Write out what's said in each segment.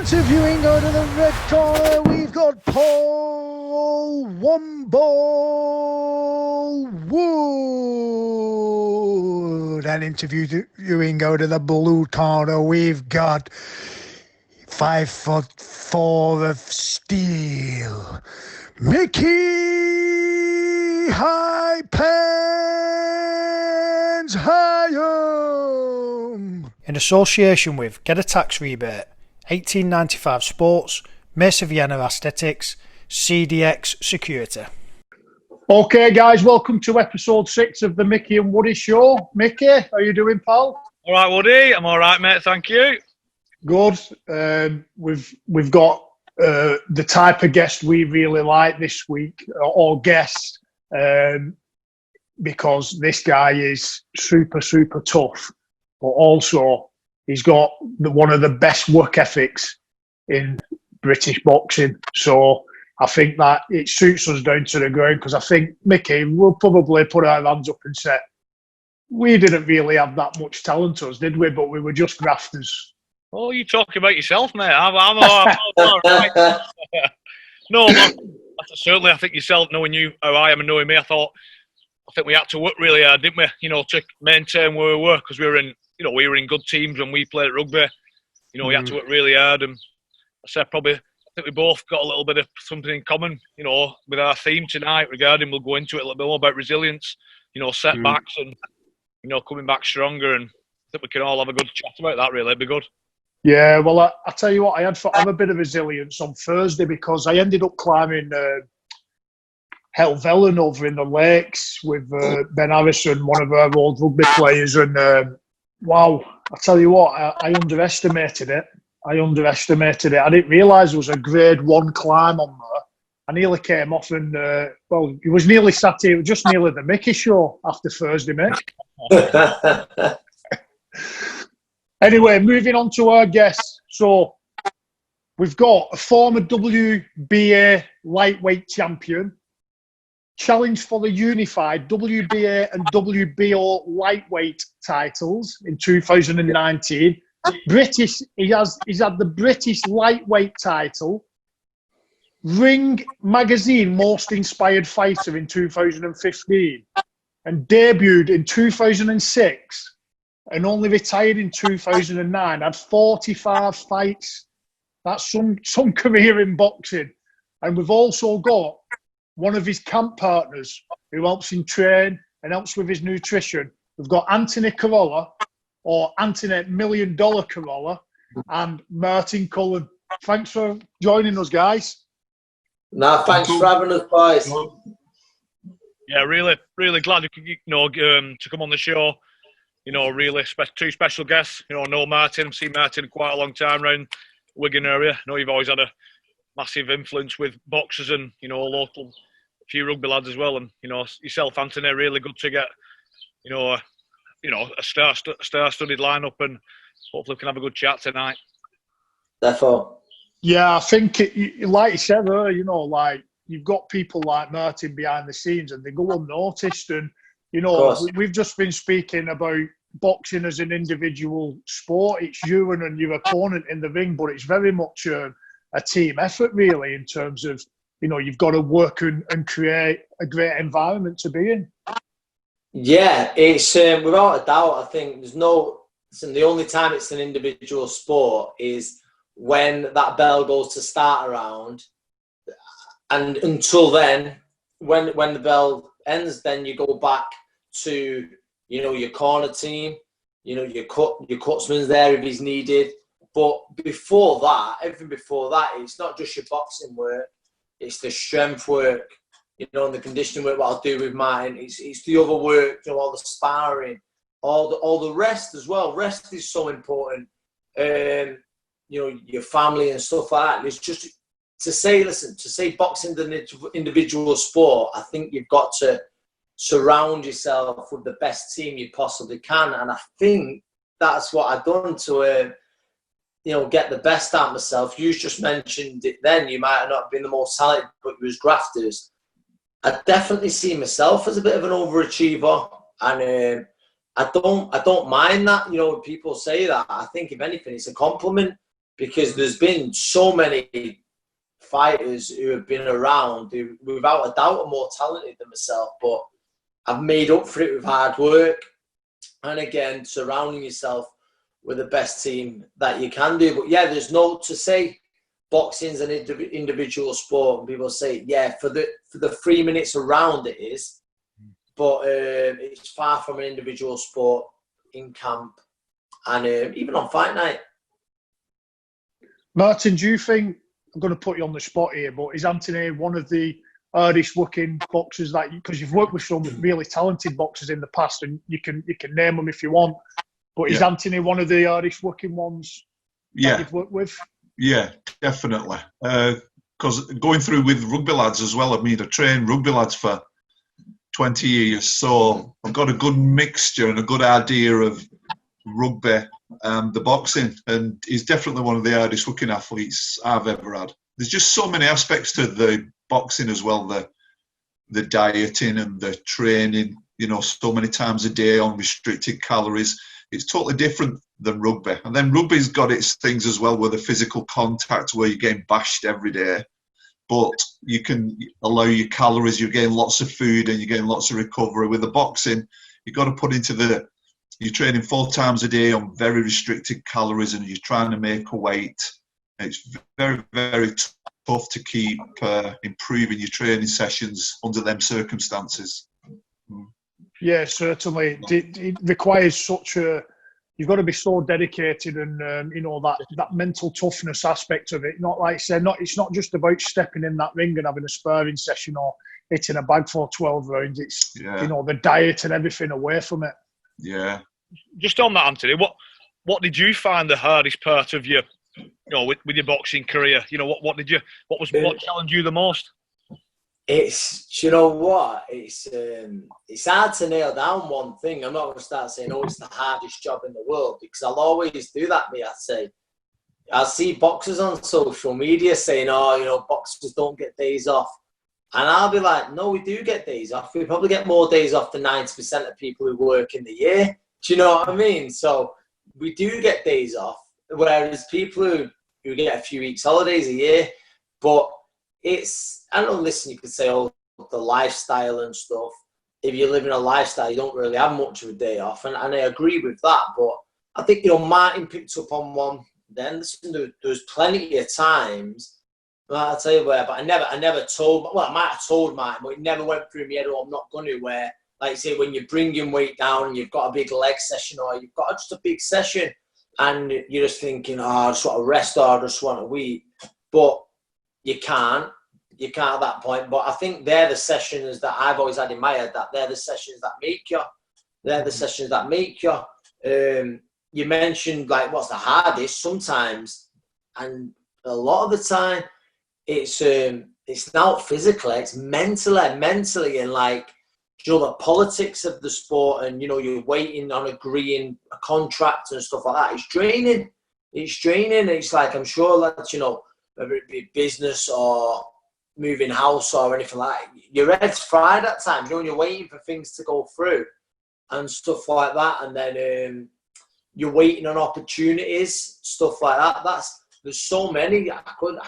interviewing out of the red corner, we've got Paul Womble Wood. And interviewing out of the blue corner, we've got 5'4" of steel, Micky High Pants Hyam. In association with Get a Tax Rebate, 1895 Sports, Mesa Vienna Aesthetics, CDX Security. Okay, guys, welcome to episode 6 of the Micky and Woody Show. Micky, how you doing, pal? All right, Woody. I'm all right, mate. Thank you. Good. We've got the type of guest we really like this week, or guest, because this guy is super, super tough, but also he's got one of the best work ethics in British boxing. So I think that it suits us down to the ground, because I think, Micky, we'll probably put our hands up and say, we didn't really have that much talent to us, did we? But we were just grafters. Oh, you talking about yourself, mate. I'm all right. No, certainly I think yourself, knowing you, how I am and knowing me, I think we had to work really hard, didn't we? You know, to maintain where we were, because we were in good teams when we played rugby. You know, we had to work really hard, and I think we both got a little bit of something in common, you know, with our theme tonight regarding, we'll go into it a little bit more about resilience, you know, setbacks and, you know, coming back stronger, and I think we can all have a good chat about that, really. It'd be good. Yeah, well, I tell you what, I had a bit of resilience on Thursday, because I ended up climbing Helvellyn over in the lakes with Ben Harrison, one of our old rugby players, and wow, I tell you what, I underestimated it. I didn't realise there was a grade 1 climb on there. I nearly came off and, well, it was nearly sat here, just nearly the Micky Show after Thursday, mate. Anyway, moving on to our guests. So we've got a former WBA lightweight champion, challenged for the unified WBA and WBO lightweight titles in 2019. He's had the British lightweight title, Ring Magazine Most Inspired Fighter in 2015, and debuted in 2006. And only retired in 2009. Had 45 fights. That's some career in boxing. And we've also got one of his camp partners who helps him train and helps with his nutrition. We've got Anthony Crolla, or Anthony $1 Million Crolla, and Martin Cullen. Thanks for joining us, guys. No, thanks for having us, boys. Yeah, really, really glad to come on the show. You know, really two special guests. You know Martin. I've seen Martin quite a long time around Wigan area. I know you've always had a massive influence with boxers and, you know, local, a few rugby lads as well. And, you know, yourself, Anthony, really good to get, a star-studded lineup, and hopefully we can have a good chat tonight. Therefore. Yeah, I think, like you said earlier, you know, like, you've got people like Martin behind the scenes and they go unnoticed. And, you know, we've just been speaking about boxing as an individual sport. It's you and your opponent in the ring, but it's very much a team effort, really, in terms of, you know, you've got to work and create a great environment to be in. Yeah, it's without a doubt. I think the only time it's an individual sport is when that bell goes to start around, and until then, when the bell ends, then you go back to, you know, your corner team, you know, your cutsman's there if he's needed. But before that, everything before that, it's not just your boxing work, it's the strength work, you know, and the conditioning work, what I'll do with mine. It's the other work, you know, all the sparring, all the rest as well. Rest is so important. You know, your family and stuff like that. It's just to say boxing is an individual sport. I think you've got to surround yourself with the best team you possibly can, and I think that's what I've done to get the best out of myself. You just mentioned it then, you might have not been the most talented, but you was grafters. I definitely see myself as a bit of an overachiever, and I don't mind that, you know, when people say that. I think if anything, it's a compliment. because there's been so many fighters who have been around who, without a doubt, are more talented than myself, but I've made up for it with hard work. And again, surrounding yourself with the best team that you can do. But yeah, there's no to say boxing's an individual sport, and people say, yeah, for the 3 minutes around it is, but it's far from an individual sport in camp and even on fight night. Martin, do you think, I'm going to put you on the spot here, but is Anthony one of the hardest working boxers that, because you've worked with some really talented boxers in the past, and you can name them if you want, but is Anthony one of the hardest working ones that you've worked with? Yeah, definitely. Because going through with rugby lads as well, I trained rugby lads for 20 years, so I've got a good mixture and a good idea of rugby and the boxing, and he's definitely one of the hardest working athletes I've ever had. There's just so many aspects to the boxing as well, the dieting and the training, so many times a day on restricted calories. It's totally different than rugby. And then rugby's got its things as well, with the physical contact where you're getting bashed every day, but you can allow your calories, you're getting lots of food and you're getting lots of recovery. With the boxing, you've got to put you're training 4 times a day on very restricted calories, and you're trying to make a weight. It's very, very tough to keep improving your training sessions under them circumstances. Yeah, certainly. It requires you've got to be so dedicated, and that mental toughness aspect of it. Not like I said, it's not just about stepping in that ring and having a sparring session or hitting a bag for 12 rounds. It's the diet and everything away from it. Yeah. Just on that, Anthony, what did you find the hardest part of your, with your boxing career? What challenged you the most? It's, you know what? It's hard to nail down one thing. I'm not going to start saying, it's the hardest job in the world, because I'll always do that. I'll see boxers on social media saying, boxers don't get days off. And I'll be like, no, we do get days off. We probably get more days off than 90% of people who work in the year. Do you know what I mean? So we do get days off, whereas people who get a few weeks holidays a year, but I don't know, listen, you could say, the lifestyle and stuff. If you're living a lifestyle, you don't really have much of a day off. And I agree with that. But I think, Martin picked up on one then. Listen, there was plenty of times, I'll tell you where, but I never told, I might have told Martin, but it never went through my head, I'm not going to, where, like you say, when you're bringing weight down and you've got a big leg session, or you've got just a big session, and you're just thinking, I just want to rest, or I just want to eat. But you can't at that point. But I think they're the sessions that I've always had in my head, that they're the sessions that make you. They're the sessions that make you. You mentioned, like, what's the hardest sometimes, and a lot of the time it's not physically, it's mentally, and like, the politics of the sport, and you're waiting on agreeing a contract and stuff like that. It's draining. It's like, I'm sure that whether it be business or moving house or anything like that, your head's fried at times, when you're waiting for things to go through and stuff like that, and then you're waiting on opportunities, stuff like that. There's so many. I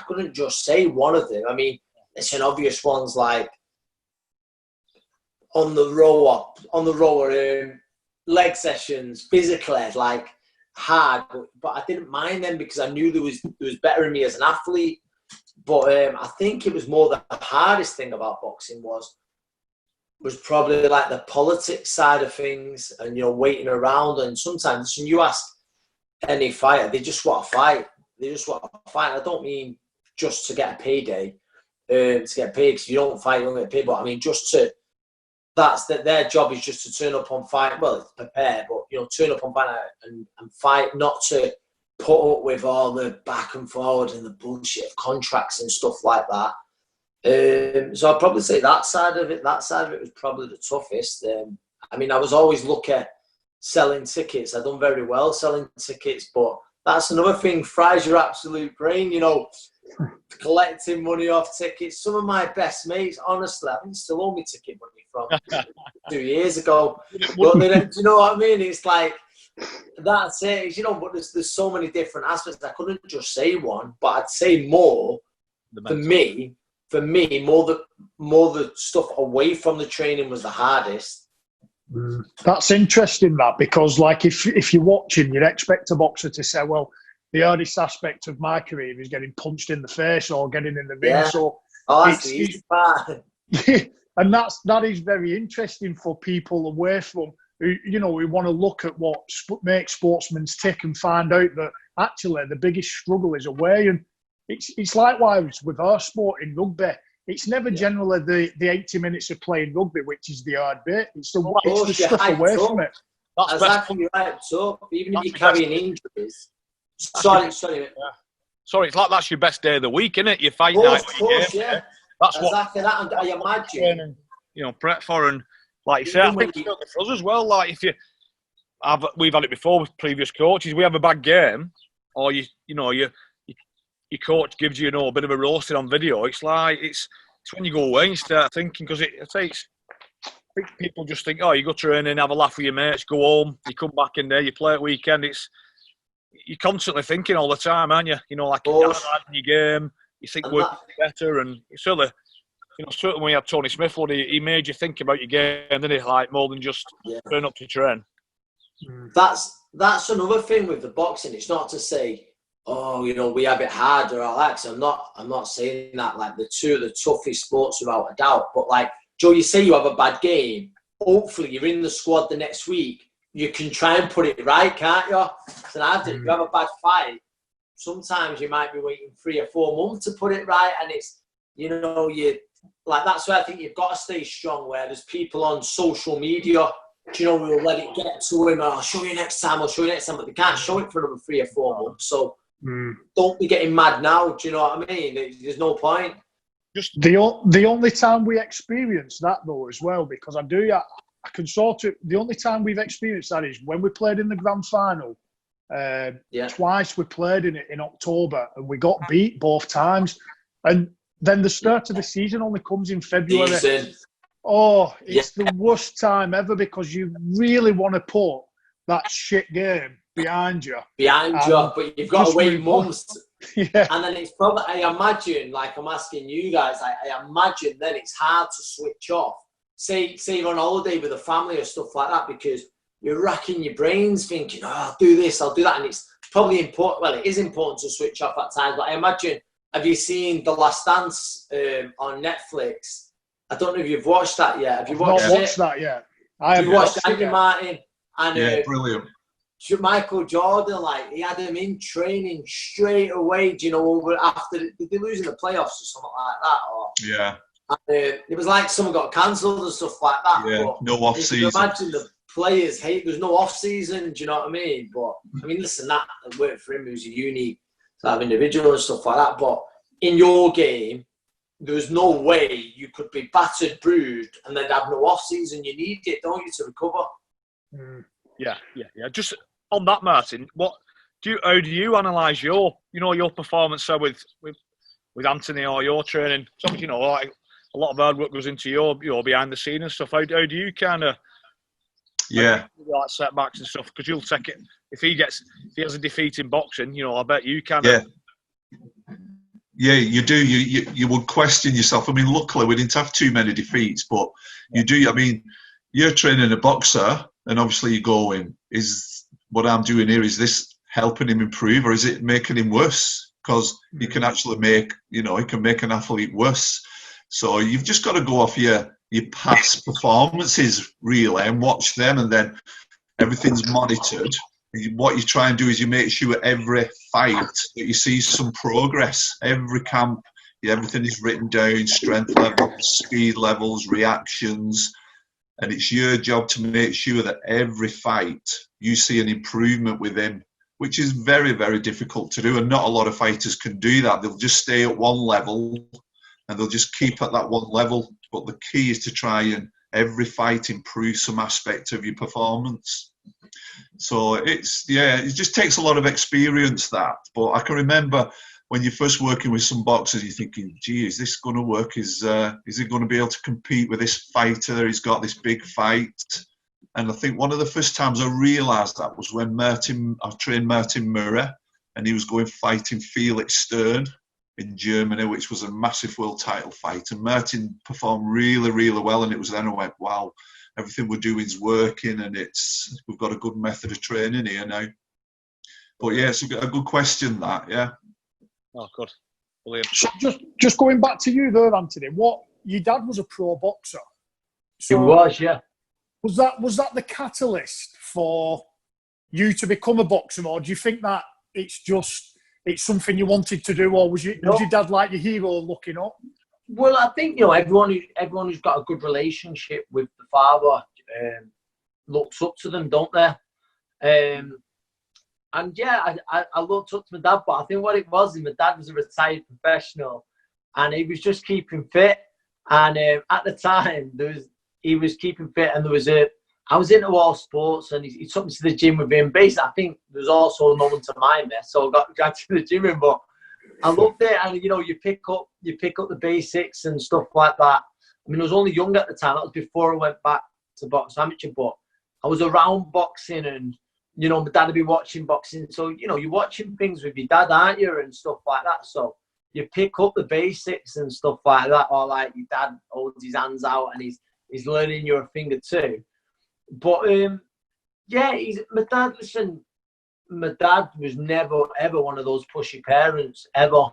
couldn't just say one of them. I mean, it's an obvious ones, like on the rower, leg sessions, physically, like, hard, but I didn't mind them because I knew there was better in me as an athlete. But I think it was more the hardest thing about boxing was probably like the politics side of things, and waiting around. And sometimes when you ask any fighter, they just want to fight. I don't mean just to get a payday, to get paid, because you don't fight, you don't get paid. But I mean their job is just to turn up on fight. Well, it's prepare, but turn up on fight and fight, not to put up with all the back and forward and the bullshit of contracts and stuff like that. So I'd probably say that side of it was probably the toughest. I mean, I was always lucky at selling tickets. I've done very well selling tickets, but that's another thing, fries your absolute brain, collecting money off tickets. Some of my best mates, honestly, I think still owe me ticket money from 2 years ago. But do you know what I mean? It's like, That's it, you know. But there's so many different aspects. I couldn't just say one, but I'd say more. For me, more the stuff away from the training was the hardest. That's interesting, that, because like if you're watching, you'd expect a boxer to say, well, the hardest aspect of my career is getting punched in the face or getting in the ring. Yeah. So that's the easy part. And that is very interesting for people away from, you know, we want to look at what makes sportsmen tick and find out that actually the biggest struggle is away. And it's likewise with our sport in rugby. It's never generally the 80 minutes of playing rugby, which is the hard bit. It's the stuff away from it. That's exactly right. So even if you're carrying injuries, sorry. Yeah. Sorry, it's like that's your best day of the week, isn't it? Your fight night. Of course, yeah. That's exactly what. That. I imagine. You know, prep for, and like you say, I think for us as well. Like we've had it before with previous coaches. We have a bad game, or your coach gives you a bit of a roasting on video. It's like it's when you go away and start thinking, because I think people just think, oh, you go training, have a laugh with your mates, go home, you come back in there, you play at weekend. You're constantly thinking all the time, aren't you? You know, like you're analysing your game, you think we're better, and certainly when we had Tony Smith, he made you think about your game, didn't he? Like more than just turn up to train. That's another thing with the boxing. It's not to say, oh, we have it hard or like. So I'm not saying that. Like two of the toughest sports without a doubt. But like Joe, you say you have a bad game. Hopefully, you're in the squad the next week. You can try and put it right, can't you? So if you have a bad fight, sometimes you might be waiting 3 or 4 months to put it right, and it's that's where I think you've got to stay strong. Where there's people on social media, will let it get to him. I'll show you next time. But they can't show it for another 3 or 4 months. So don't be getting mad now. Do you know what I mean? There's no point. Just the only time we experience that though as well, because I can sort of, the only time we've experienced that is when we played in the grand final. Twice we played in it in October and we got beat both times. And then the start of the season only comes in February. Oh, it's the worst time ever because you really want to put that shit game behind you. But you've got to wait months. Yeah. And then it's probably, I imagine, like I'm asking you guys, I imagine then it's hard to switch off. Say you're on holiday with a family or stuff like that because you're racking your brains thinking, oh, I'll do this, I'll do that. And it's probably important, well, it is important to switch off at times, but I imagine, have you seen The Last Dance on Netflix? I don't know if you've watched that yet. Have you watched it? Not watched that yet. I have watched Andy Martin and brilliant. Michael Jordan, like he had him in training straight away. Over after did they lose in the playoffs or something like that? Or, yeah. And, it was like someone got cancelled and stuff like that. Yeah, but no off season. Imagine the players hate. There's no off season. Do you know what I mean? But I mean, listen, that worked for him. He was a unique sort of individual and stuff like that. But in your game, there was no way you could be battered, bruised, and then have no off season. You need it, don't you, to recover? Yeah. Just on that, Martin, how do you analyse your performance with Anthony or your training? Something like a lot of hard work goes into your behind the scenes and stuff. How do you kind of like setbacks and stuff? Because you'll take it if he has a defeat in boxing. I bet you kind of. Yeah, you do. You would question yourself. I mean, luckily we didn't have too many defeats, but you do. I mean, you're training a boxer, and obviously you're going, is what I'm doing here, is this helping him improve, or is it making him worse? Because you can actually make, he can make an athlete worse. So you've just got to go off your past performances, really, and watch them, and then everything's monitored. What you try and do is you make sure every fight that you see some progress. Every camp, everything is written down, strength levels, speed levels, reactions. And it's your job to make sure that every fight you see an improvement with him, which is very, very difficult to do. And not a lot of fighters can do that. They'll just stay at one level and they'll just keep at that one level. But the key is to try and every fight improve some aspect of your performance. So it just takes a lot of experience, that. But I can remember when you're first working with some boxers, you're thinking, gee, is this going to work? Is he going to be able to compete with this fighter? He's got this big fight. And I think one of the first times I realised that was when I trained Martin Murray, and he was going fighting Felix Stern in Germany, which was a massive world title fight. And Martin performed really, really well. And it was then I went, wow, everything we're doing is working, and we've got a good method of training here now. But yeah, it's a good question, that, yeah. Oh, good. Brilliant. So just going back to you there, Anthony, your dad was a pro boxer. So He was, yeah. Was that the catalyst for you to become a boxer, or do you think that it's something you wanted to do, or was your dad like your hero looking up? Well, I think, everyone who's got a good relationship with the father looks up to them, don't they? And yeah, I looked up to my dad, but I think what it was is my dad was a retired professional, and he was just keeping fit. And at the time, he was keeping fit, and I was into all sports, and he took me to the gym with him. Basically, I think there was also no one to mind me, so I got dragged to the gym with him. But I loved it, and you pick up the basics and stuff like that. I mean, I was only young at the time. That was before I went back to box amateur, but I was around boxing, and my dad would be watching boxing. So you're watching things with your dad, aren't you, and stuff like that. So you pick up the basics and stuff like that, or like your dad holds his hands out and he's learning you a thing or two. But yeah, my dad. Listen, my dad was never ever one of those pushy parents ever.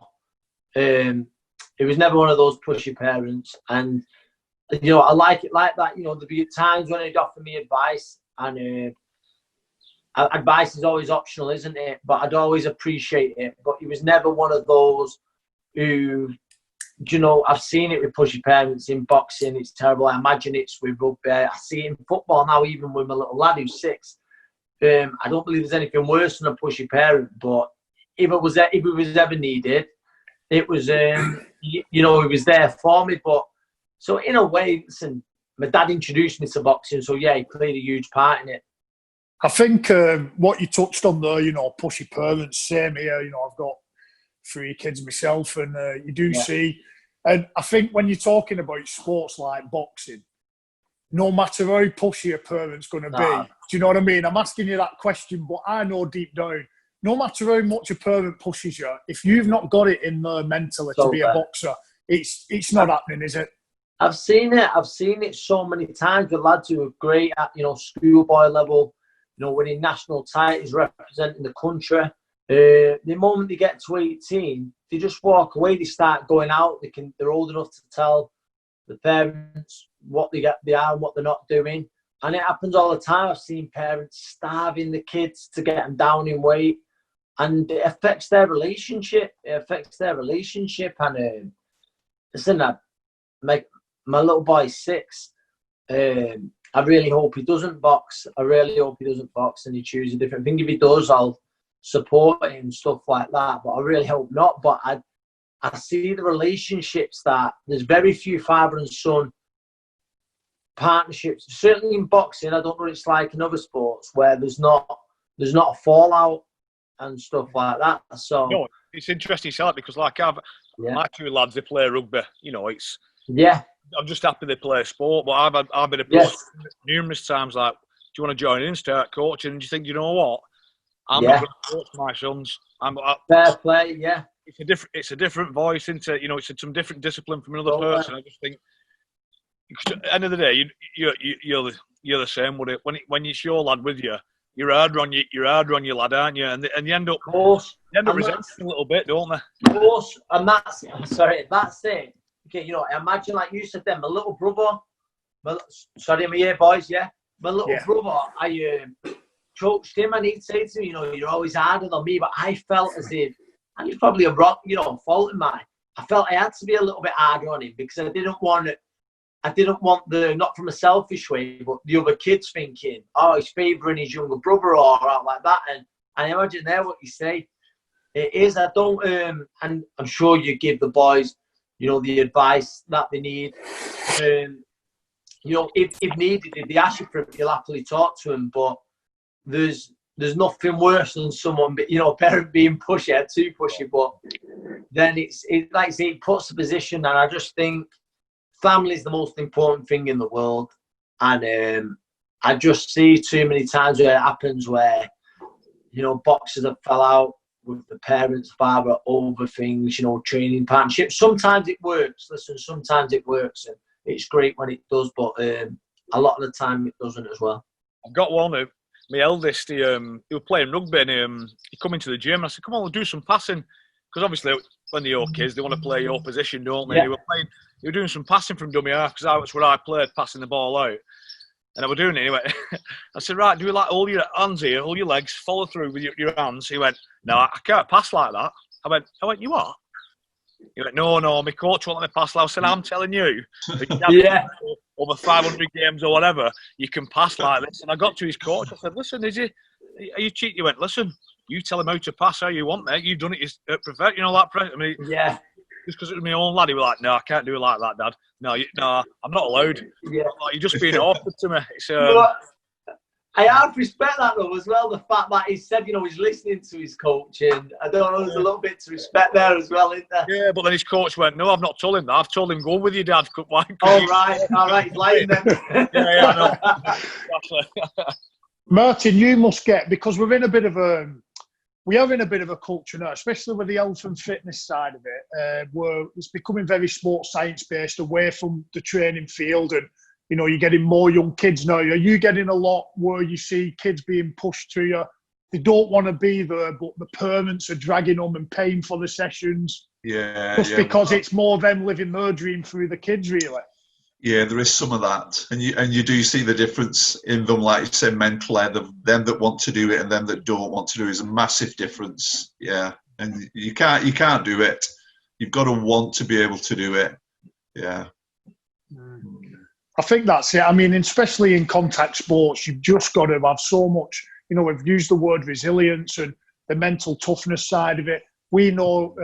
He was never one of those pushy parents, and I like it like that. There'd be times when he'd offer me advice, and advice is always optional, isn't it? But I'd always appreciate it. But he was never one of those who, I've seen it with pushy parents in boxing. It's terrible. I imagine it's with rugby. I see it in football now, even with my little lad who's 6. I don't believe there's anything worse than a pushy parent. But if it was ever needed, it was, he was there for me. But so in a way, listen, my dad introduced me to boxing. So yeah, he played a huge part in it. I think what you touched on there, pushy parents, same here. I've got 3 kids myself, and you do see. And I think when you're talking about sports like boxing, no matter how pushy a parent's going to be, do you know what I mean? I'm asking you that question, but I know deep down, no matter how much a parent pushes you, if you've not got it in there mentally to be a boxer, it's not happening, is it? I've seen it so many times with lads who are great at, schoolboy level, winning national titles, representing the country. The moment they get to 18, they just walk away. They start going out. They're old enough to tell the parents what they are and what they're not doing. And it happens all the time. I've seen parents starving the kids to get them down in weight, and it affects their relationship. And listen, my little boy's 6. I really hope he doesn't box. And he chooses a different thing. If he does, I'll support it and stuff like that, but I really hope not. But I see the relationships that there's very few father and son partnerships, certainly in boxing. I don't know what it's like in other sports where there's not a fallout and stuff like that. So no, it's interesting you say that, because like my 2 lads, they play rugby. It's I'm just happy they play sport, but I've been approached numerous times like, do you want to join in, start coaching? And you think, you know what? I'm not going to coach my sons. Fair play, yeah. It's a different voice into, it's some different discipline from another person. I just think, at the end of the day, you're the same. When you show a lad with you, you're harder on your lad, aren't you? And you end up resenting a little bit, don't they? Of course, and that's it. Okay, imagine like you said then, my little brother. Sorry, my ear boys, yeah. My little brother, I coached him, and he'd say to me, you're always harder than me. But I felt as if, and it's probably a rock, fault in mine. I felt I had to be a little bit harder on him, because I didn't want the, not from a selfish way, but the other kids thinking, oh, he's favouring his younger brother or out like that. And I imagine there what you say. It is, I don't, and I'm sure you give the boys, the advice that they need. If needed, if they ask you for it, you'll happily talk to them. But there's nothing worse than someone, a parent being pushy, too pushy. But then it's like I say, it puts the position, and I just think family is the most important thing in the world. And I just see too many times where it happens where, you know, boxers have fell out with the parents, father, over things, you know, training partnerships. Sometimes it works. Listen, sometimes it works, and it's great when it does, but a lot of the time it doesn't as well. I've got one of my eldest. He was playing rugby, and he come into the gym. And I said, "Come on, we'll do some passing," because obviously when they're your kids, they want to play your position, don't they? Yeah. He was doing some passing from dummy half because that's where I played, passing the ball out. And I was doing it anyway. I said, right, do you like hold your hands here, hold your legs, follow through with your hands? He went, no, I can't pass like that. I went, you what? He went, no, my coach won't let me pass like that. I said, I'm telling you, Yeah. over 500 games or whatever, you can pass like this. And I got to his coach. I said, listen, are you cheating? He went, listen, you tell him how to pass how you want, mate. You've done it at perfect. You know, like, I mean, Yeah. just because it was my own lad, he was like, no, I can't do it like that, Dad. No, I'm not allowed. Yeah. Like, you're just being awkward to me. It's, But I have to respect that though as well. The fact that he said, you know, he's listening to his coach, and I don't know, there's a little bit to respect there as well, isn't there? yeah, but then his coach went, no, I've not told him that. I've told him go with your dad. All right, he's lying then. Yeah, I know. Martin, you must get, because we're in a bit of a culture now, especially with the health and fitness side of it, where it's becoming very sports science based, away from the training field, and you know, you're getting more young kids now. Are you getting a lot where you see kids being pushed to you? They don't want to be there, but the parents are dragging them and paying for the sessions. Yeah, just because it's more them living their dream through the kids, really. Yeah, there is some of that, and you do see the difference in them, like you say, mentally. Them that want to do it and them that don't want to do it is a massive difference. Yeah, and you can't do it. You've got to want to be able to do it. Yeah. I think that's it. I mean, especially in contact sports, you've just got to have so much. You know, we've used the word resilience and the mental toughness side of it. We know,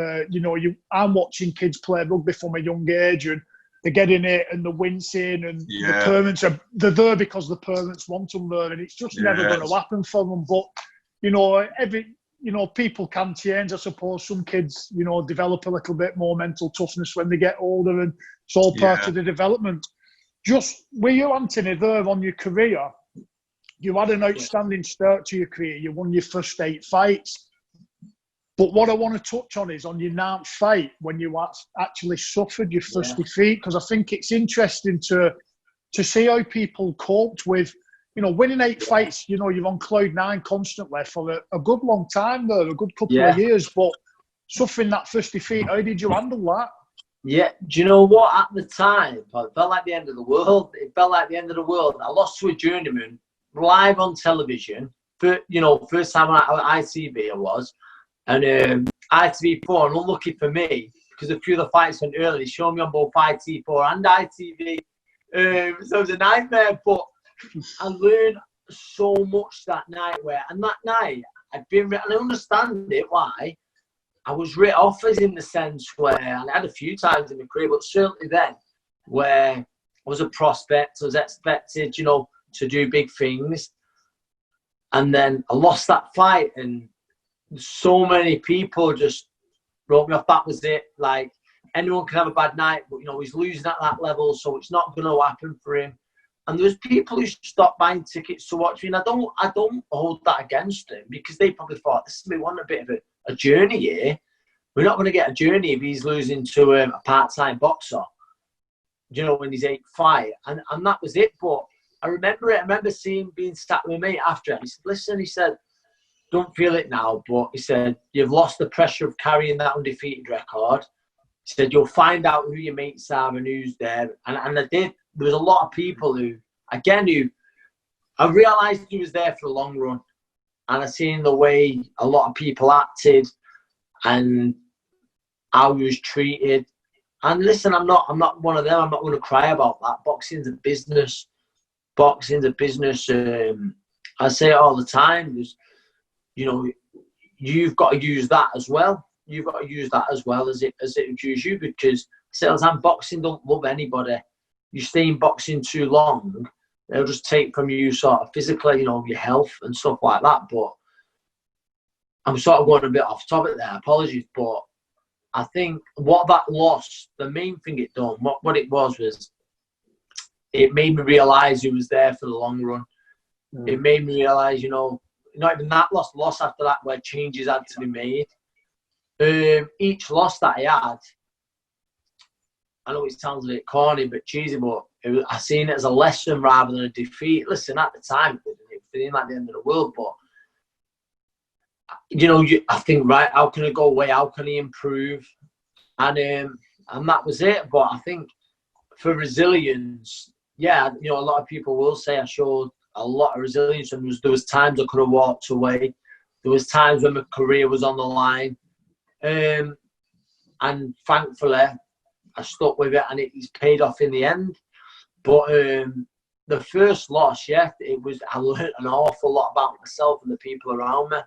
I'm watching kids play rugby from a young age, and they're getting it and they're wincing, and the parents they're there because the parents want them there, and it's just never going to happen for them. But people can change. I suppose some kids, develop a little bit more mental toughness when they get older, and it's all part of the development. Just were you, Anthony, there on your career? You had an outstanding start to your career. You won your first 8 fights. But what I want to touch on is on your 9th fight, when you actually suffered your first defeat, because I think it's interesting to see how people coped with, winning 8 fights. You're on cloud 9 constantly for a good long time there, a good couple of years. But suffering that first defeat, how did you handle that? Yeah, do you know what? At the time, it felt like the end of the world. I lost to a journeyman live on television. First time on ITV I was. And ITV4, and unlucky for me, because a few of the fights went early, they showed me on both ITV4 and ITV. So it was a nightmare, but I learned so much that night. And that night, and I understand it, why. I was writ off, as in the sense where, and I had a few times in my career, but certainly then, where I was a prospect, I was expected, to do big things. And then I lost that fight, and so many people just wrote me off. That was it. Like, anyone can have a bad night, but he's losing at that level, so it's not going to happen for him. And there's people who stopped buying tickets to watch me, and I don't hold that against them, because they probably thought, we want a bit of a journey here. We're not going to get a journey if he's losing to a part-time boxer. In his 8th fight, and that was it. But I remember it. I remember being sat with me after. He said, "Listen," he said, "don't feel it now, but," he said, "you've lost the pressure of carrying that undefeated record." He said, "You'll find out who your mates are and who's there." And I did. There was a lot of people who I realised he was there for the long run. And I seen the way a lot of people acted and how he was treated. And listen, I'm not one of them. I'm not going to cry about that. Boxing's a business. I say it all the time. You've got to use that as well. You've got to use that as well as it views you, because boxing don't love anybody. You stay in boxing too long, they'll just take from you sort of physically, your health and stuff like that. But I'm sort of going a bit off topic there, apologies. But I think what that loss, the main thing it done, what it was it made me realise he was there for the long run. it made me realise, not even that loss after that, where changes had to be made. Each loss that I had, I know it sounds a bit corny, but cheesy, but I seen it as a lesson rather than a defeat. Listen, at the time, it seemed like the end of the world, but I think, right, how can I go away? How can he improve? And that was it. But I think for resilience, a lot of people will say I showed a lot of resilience, and there was times I could have walked away. There was times when my career was on the line, and thankfully I stuck with it, and it's paid off in the end. But the first loss, I learned an awful lot about myself and the people around me.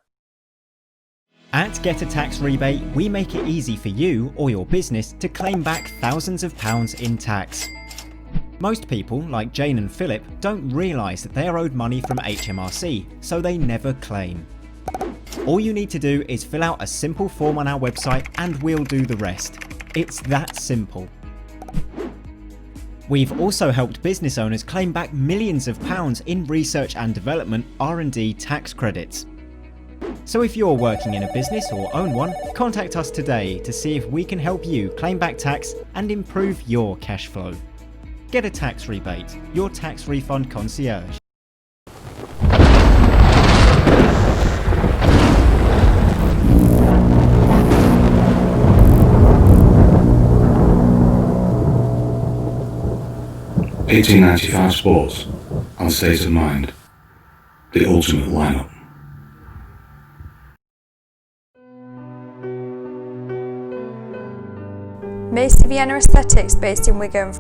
At Get a Tax Rebate, we make it easy for you or your business to claim back thousands of pounds in tax. Most people, like Jane and Philip, don't realise that they are owed money from HMRC, so they never claim. All you need to do is fill out a simple form on our website and we'll do the rest. It's that simple. We've also helped business owners claim back millions of pounds in research and development R&D tax credits. So if you're working in a business or own one, contact us today to see if we can help you claim back tax and improve your cash flow. Get a Tax Rebate, your tax refund concierge. $18.95 Sports on State of Mind, the ultimate lineup. Macy Vienna Aesthetics, based in Wigan.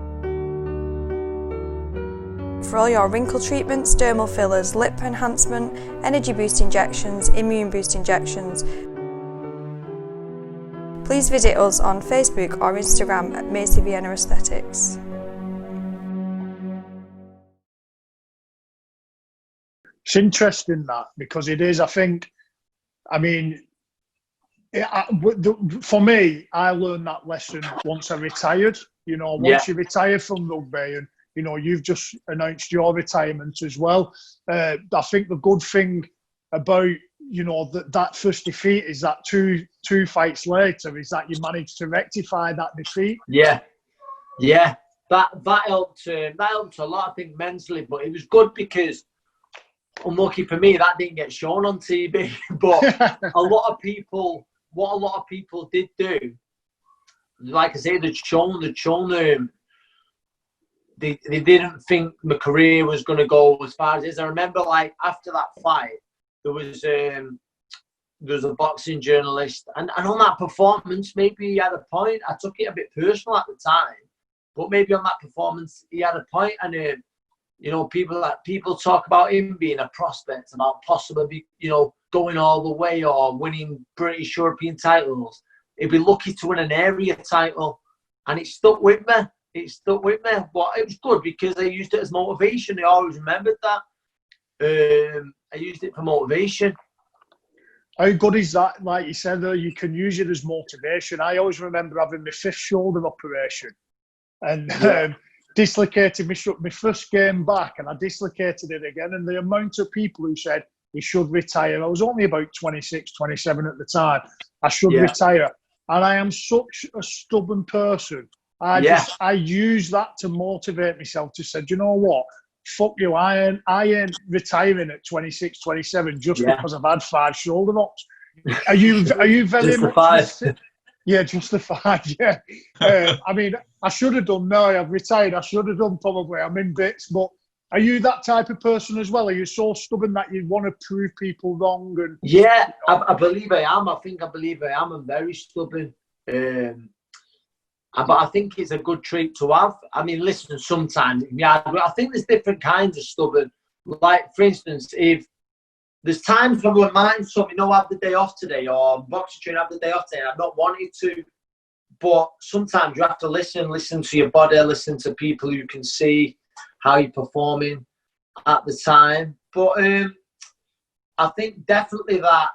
For all your wrinkle treatments, dermal fillers, lip enhancement, energy boost injections, immune boost injections. Please visit us on Facebook or Instagram at Macy Vienna Aesthetics. It's interesting that, because it is, for me, I learned that lesson once I retired. Once you retire from rugby, and you've just announced your retirement as well. I think the good thing about that first defeat is that two fights later is that you managed to rectify that defeat. Yeah, that helped. That helped a lot, I think, mentally. But it was good because, unlucky for me, that didn't get shown on TV. But what a lot of people did do, like I say, they'd shown them. They didn't think my career was going to go as far as it is. I remember, like, after that fight, there was a boxing journalist, and on that performance, maybe he had a point. I took it a bit personal at the time, but maybe on that performance, he had a point. And people talk about him being a prospect, about possibly, going all the way or winning British European titles. He'd be lucky to win an area title, and it stuck with me. But it was good because I used it as motivation. I always remembered that. I used it for motivation. How good is that? Like you said, though, you can use it as motivation. I always remember having my fifth shoulder operation and dislocated my first game back, and I dislocated it again. And the amount of people who said he should retire, I was only about 26, 27 at the time. I should retire. And I am such a stubborn person. I use that to motivate myself to say, do you know what? Fuck you. I ain't retiring at 26, 27 just because I've had 5 shoulder knocks. Are you very much? Yeah, justified. Yeah. I should have done. No, I've retired. I should have done probably. I'm in bits. But are you that type of person as well? Are you so stubborn that you want to prove people wrong? And I believe I am. I believe I am. I'm very stubborn. But I think it's a good trait to have. Listen, sometimes, I think there's different kinds of stubborn. Like, for instance, if there's times when my mind's something, I have the day off today, or boxing train, have the day off today, and I've not wanted to. But sometimes you have to listen to your body, listen to people who can see how you're performing at the time. But I think definitely that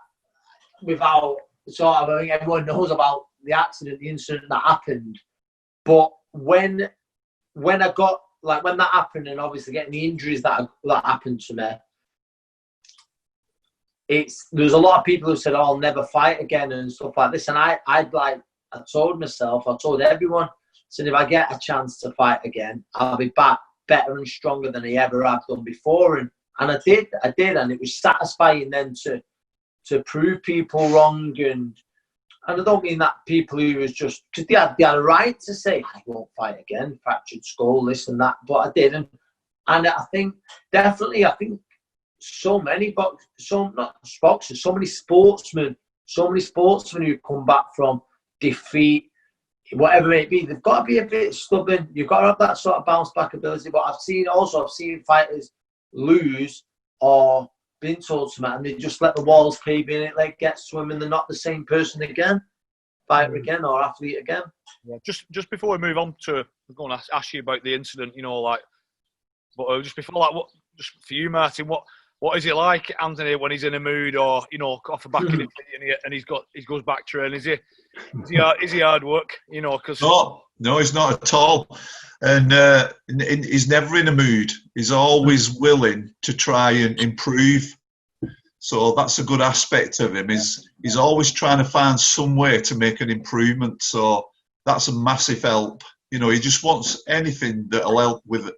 without I think everyone knows about the accident, the incident that happened. But when I got, like, when that happened, and obviously getting the injuries that happened to me, there's a lot of people who said, "Oh, I'll never fight again" and stuff like this. And I told myself, I told everyone, said if I get a chance to fight again, I'll be back better and stronger than I ever have done before. And I did, and it was satisfying then to prove people wrong. And I don't mean that people who was just, because they had a right to say, I won't fight again, fractured skull, this and that, but I didn't. And I think, definitely, so many so many sportsmen who come back from defeat, whatever it may be, they've got to be a bit stubborn. You've got to have that sort of bounce back ability. But I've seen fighters lose or been told something and they just let the walls cave in, it like get swimming, they're not the same person again, fighter again or athlete again. Yeah, just before we move on to, I'm going to ask you about the incident, but just before that, just for you, Martin, what is it like, Anthony, when he's in a mood or, off the back of it and he goes back training? Is he hard work? Because No, he's not at all. And he's never in a mood. He's always willing to try and improve. So that's a good aspect of him. He's always trying to find some way to make an improvement. So that's a massive help. He just wants anything that'll help with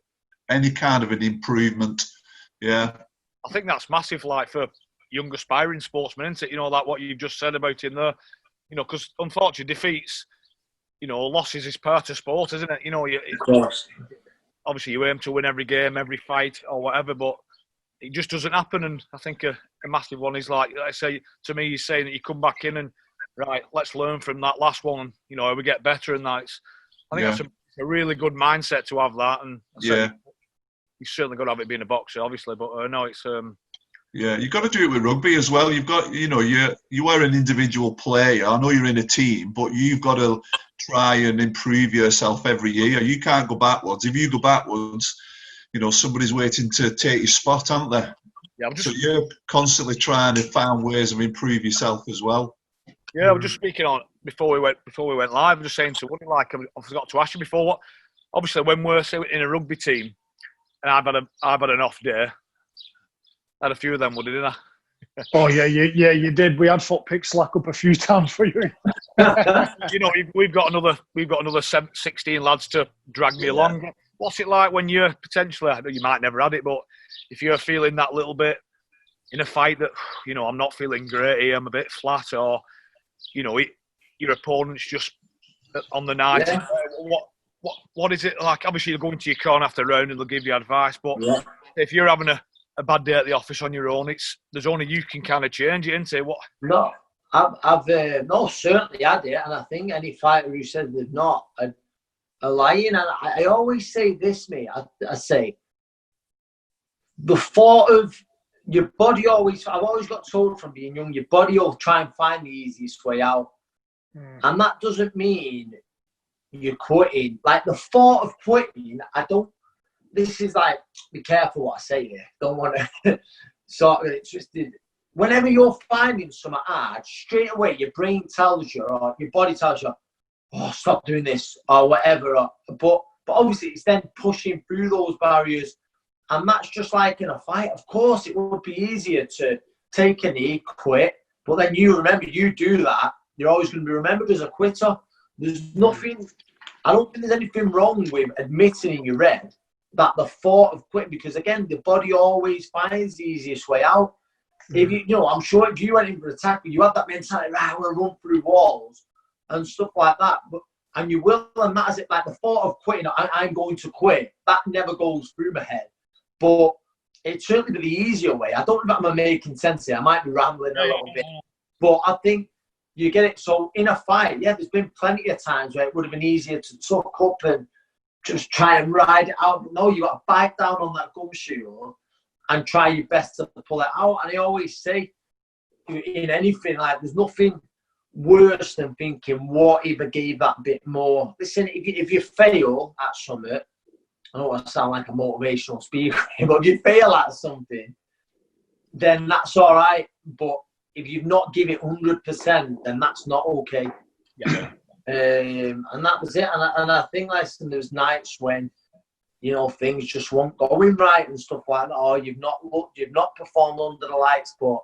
any kind of an improvement. Yeah. I think that's massive, like for young aspiring sportsmen, isn't it? Like what you've just said about him there. Because unfortunately, defeats, losses is part of sport, isn't it? Of course. Obviously, you aim to win every game, every fight, or whatever, but it just doesn't happen. And I think a massive one is like I say to me, he's saying that you come back in and right, let's learn from that last one. And, we get better, and that's. I think that's a really good mindset to have that. And he's certainly got to have it being a boxer, obviously, but no, it's. Yeah, you've got to do it with rugby as well. You've got, you are an individual player. I know you're in a team, but you've got to try and improve yourself every year. You can't go backwards. If you go backwards, somebody's waiting to take your spot, aren't they? Yeah, so you're constantly trying to find ways of improve yourself as well. Yeah, I was just speaking on before we went live. I'm just saying to what like I forgot to ask you before. Obviously, when we're in a rugby team, and I've had an off day. I had a few of them, didn't I? Oh yeah, you did. We had foot pick slack up a few times for you. We've got another 16 lads to drag me along. What's it like when you're potentially? I know you might never had it, but if you're feeling that little bit in a fight that I'm not feeling great here, I'm a bit flat, or your opponent's just on the night. Yeah. What is it like? Obviously, you're going to your corner after round and they'll give you advice, but if you're having a bad day at the office on your own, there's only you can kind of change it, isn't it? What? No, I've certainly had it, and I think any fighter who says they've not are lying. And I always say this, mate. I say the thought of your body I've always got told from being young, your body will try and find the easiest way out, and that doesn't mean you're quitting. Like the thought of quitting, this is like, be careful what I say here. Don't want to sort of twisted. Whenever you're finding something hard, straight away your brain tells you, or your body tells you, oh, stop doing this, or whatever. But obviously it's then pushing through those barriers. And that's just like in a fight. Of course, it would be easier to take a knee, quit. But then you remember, you do that, you're always going to be remembered as a quitter. There's nothing, I don't think there's anything wrong with admitting in your head that the thought of quitting, because again, the body always finds the easiest way out. If I'm sure if you went in for an attack, you have that mentality, right, I want to run through walls and stuff like that. And you will, and that is it. Like the thought of quitting, I'm going to quit. That never goes through my head. But it's certainly the easier way. I don't know if I'm making sense here. I might be rambling a little bit, but I think you get it. So in a fight, there's been plenty of times where it would have been easier to tuck up and just try and ride it out. But no, you got to bite down on that gumshoe and try your best to pull it out. And I always say, in anything, like there's nothing worse than thinking, what if I gave that bit more? Listen, if you fail at something, I don't want to sound like a motivational speaker, but if you fail at something, then that's all right. But if you've not given it 100%, then that's not okay. Yeah. And that was it. And I think, listen, there's nights when, things just weren't going right and stuff like that, or you've not performed under the lights, but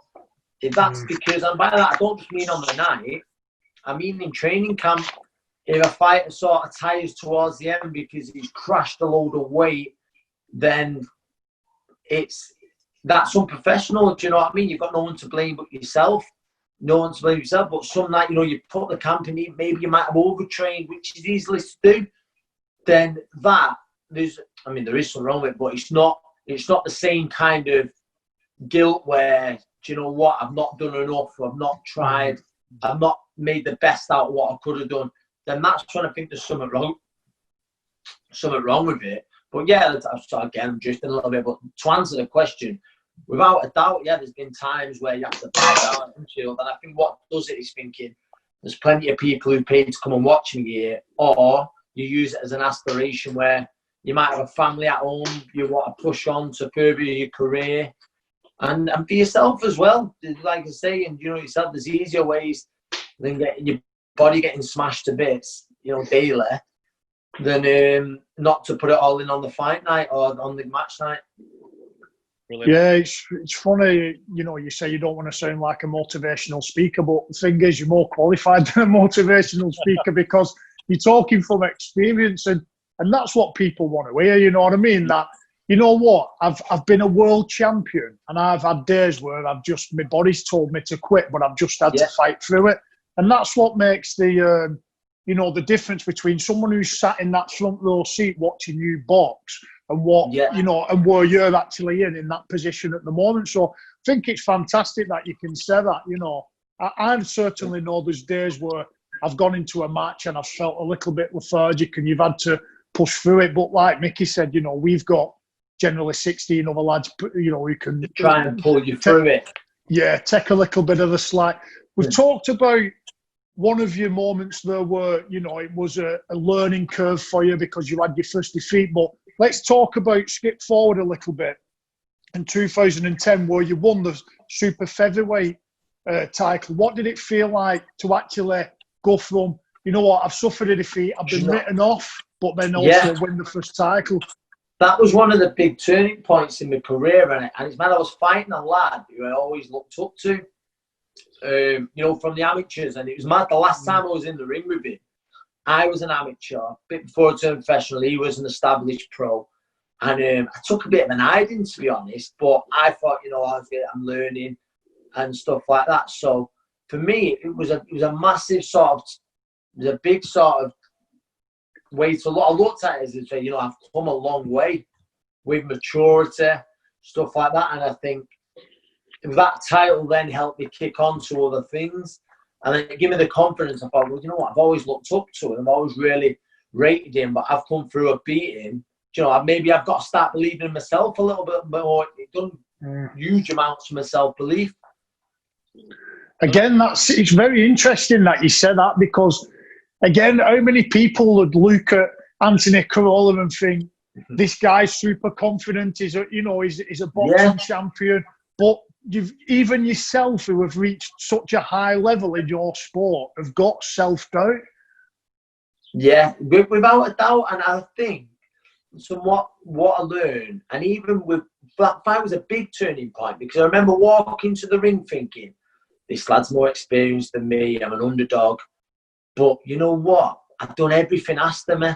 If that's because, and by that I don't just mean on the night, I mean in training camp, if a fighter sort of tires towards the end because he's crashed a load of weight, then that's unprofessional. Do you know what I mean? You've got no one to blame but yourself. No one to blame yourself. But some night, you put the camp in, maybe you might have overtrained, which is easily to do. Then there is something wrong with it, but it's not the same kind of guilt where, do you know what, I've not done enough, I've not tried, I've not made the best out of what I could have done. Then that's when I think there's something wrong with it. But yeah, again, I'm just a little bit. But to answer the question, without a doubt, yeah, there's been times where you have to back down and shield. And I think what does it is thinking, there's plenty of people who paid to come and watch me here, or you use it as an aspiration where you might have a family at home, you want to push on to further your career, and for yourself as well. Like I say, and yourself, there's easier ways than getting your body getting smashed to bits, daily, than not to put it all in on the fight night or on the match night. Brilliant. Yeah, it's funny, you say you don't want to sound like a motivational speaker, but the thing is, you're more qualified than a motivational speaker because you're talking from experience, and that's what people want to hear, you know what I mean? That, you know what, I've been a world champion, and I've had days where my body's told me to quit, but I've just had to fight through it. And that's what makes the difference between someone who's sat in that front row seat watching you box and and where you're actually in that position at the moment. So I think it's fantastic that you can say that, I certainly know there's days where I've gone into a match and I've felt a little bit lethargic and you've had to push through it. But like Micky said, we've got generally 16 other lads, who can try and pull you through it. Yeah, take a little bit of the slack. We've talked about one of your moments there where, it was a learning curve for you because you had your first defeat. But let's skip forward a little bit. In 2010, where you won the super featherweight title, what did it feel like to actually go from, I've suffered a defeat, I've been written off, but then also win the first title? That was one of the big turning points in my career, and it's I was fighting a lad who I always looked up to, from the amateurs, and it was mad. The last time I was in the ring with him, I was an amateur, a bit before I turned professional. He was an established pro, and I took a bit of an hiding, to be honest. But I thought, I'm learning and stuff like that. So for me, it was a massive it was a big sort of way to look. I looked at it and say, I've come a long way with maturity, stuff like that. And I think that title then helped me kick on to other things. And then it gave me the confidence. I thought, well, you know what? I've always looked up to him. I've always really rated him, but I've come through a beating. Maybe I've got to start believing in myself a little bit more. It done huge amounts of my self-belief. Again, it's very interesting that you said that because, again, how many people would look at Anthony Crolla and think, this guy's super confident, he's a boxing champion, but even yourself, who have reached such a high level in your sport, have got self-doubt. Yeah, without a doubt. And I think what I learned, and even with that fight was a big turning point, because I remember walking to the ring thinking, this lad's more experienced than me, I'm an underdog. But you know what? I've done everything asked of me.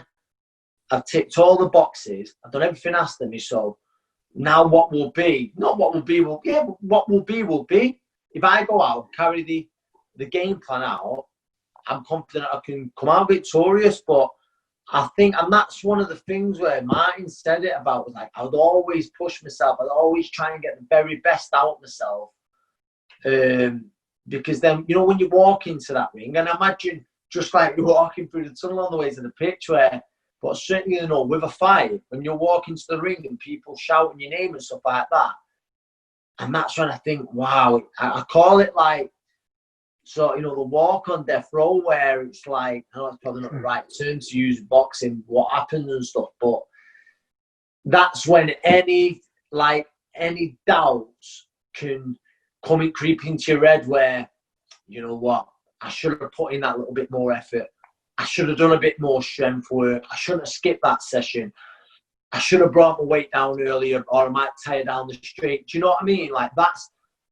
I've ticked all the boxes. I've done everything asked of me. So now what will be? Not what will be will be. But what will be will be. If I go out, carry the game plan out, I'm confident I can come out victorious. But I think, and that's one of the things where Martin said it about, was like, I would always push myself. I'd always try and get the very best out of myself. Because then, when you walk into that ring, and imagine just like you're walking through the tunnel on the way to the pitch, but certainly, with a fight, when you're walking to the ring and people shouting your name and stuff like that, and that's when I think, wow, I call it like, so, the walk on death row, where it's like, I know it's probably not the right term to use boxing, what happens and stuff, but that's when any doubts can come and creep into your head where, you know what, I should have put in that little bit more effort. I should have done a bit more strength work. I shouldn't have skipped that session. I should have brought my weight down earlier, or I might tire down the straight. Do you know what I mean? Like,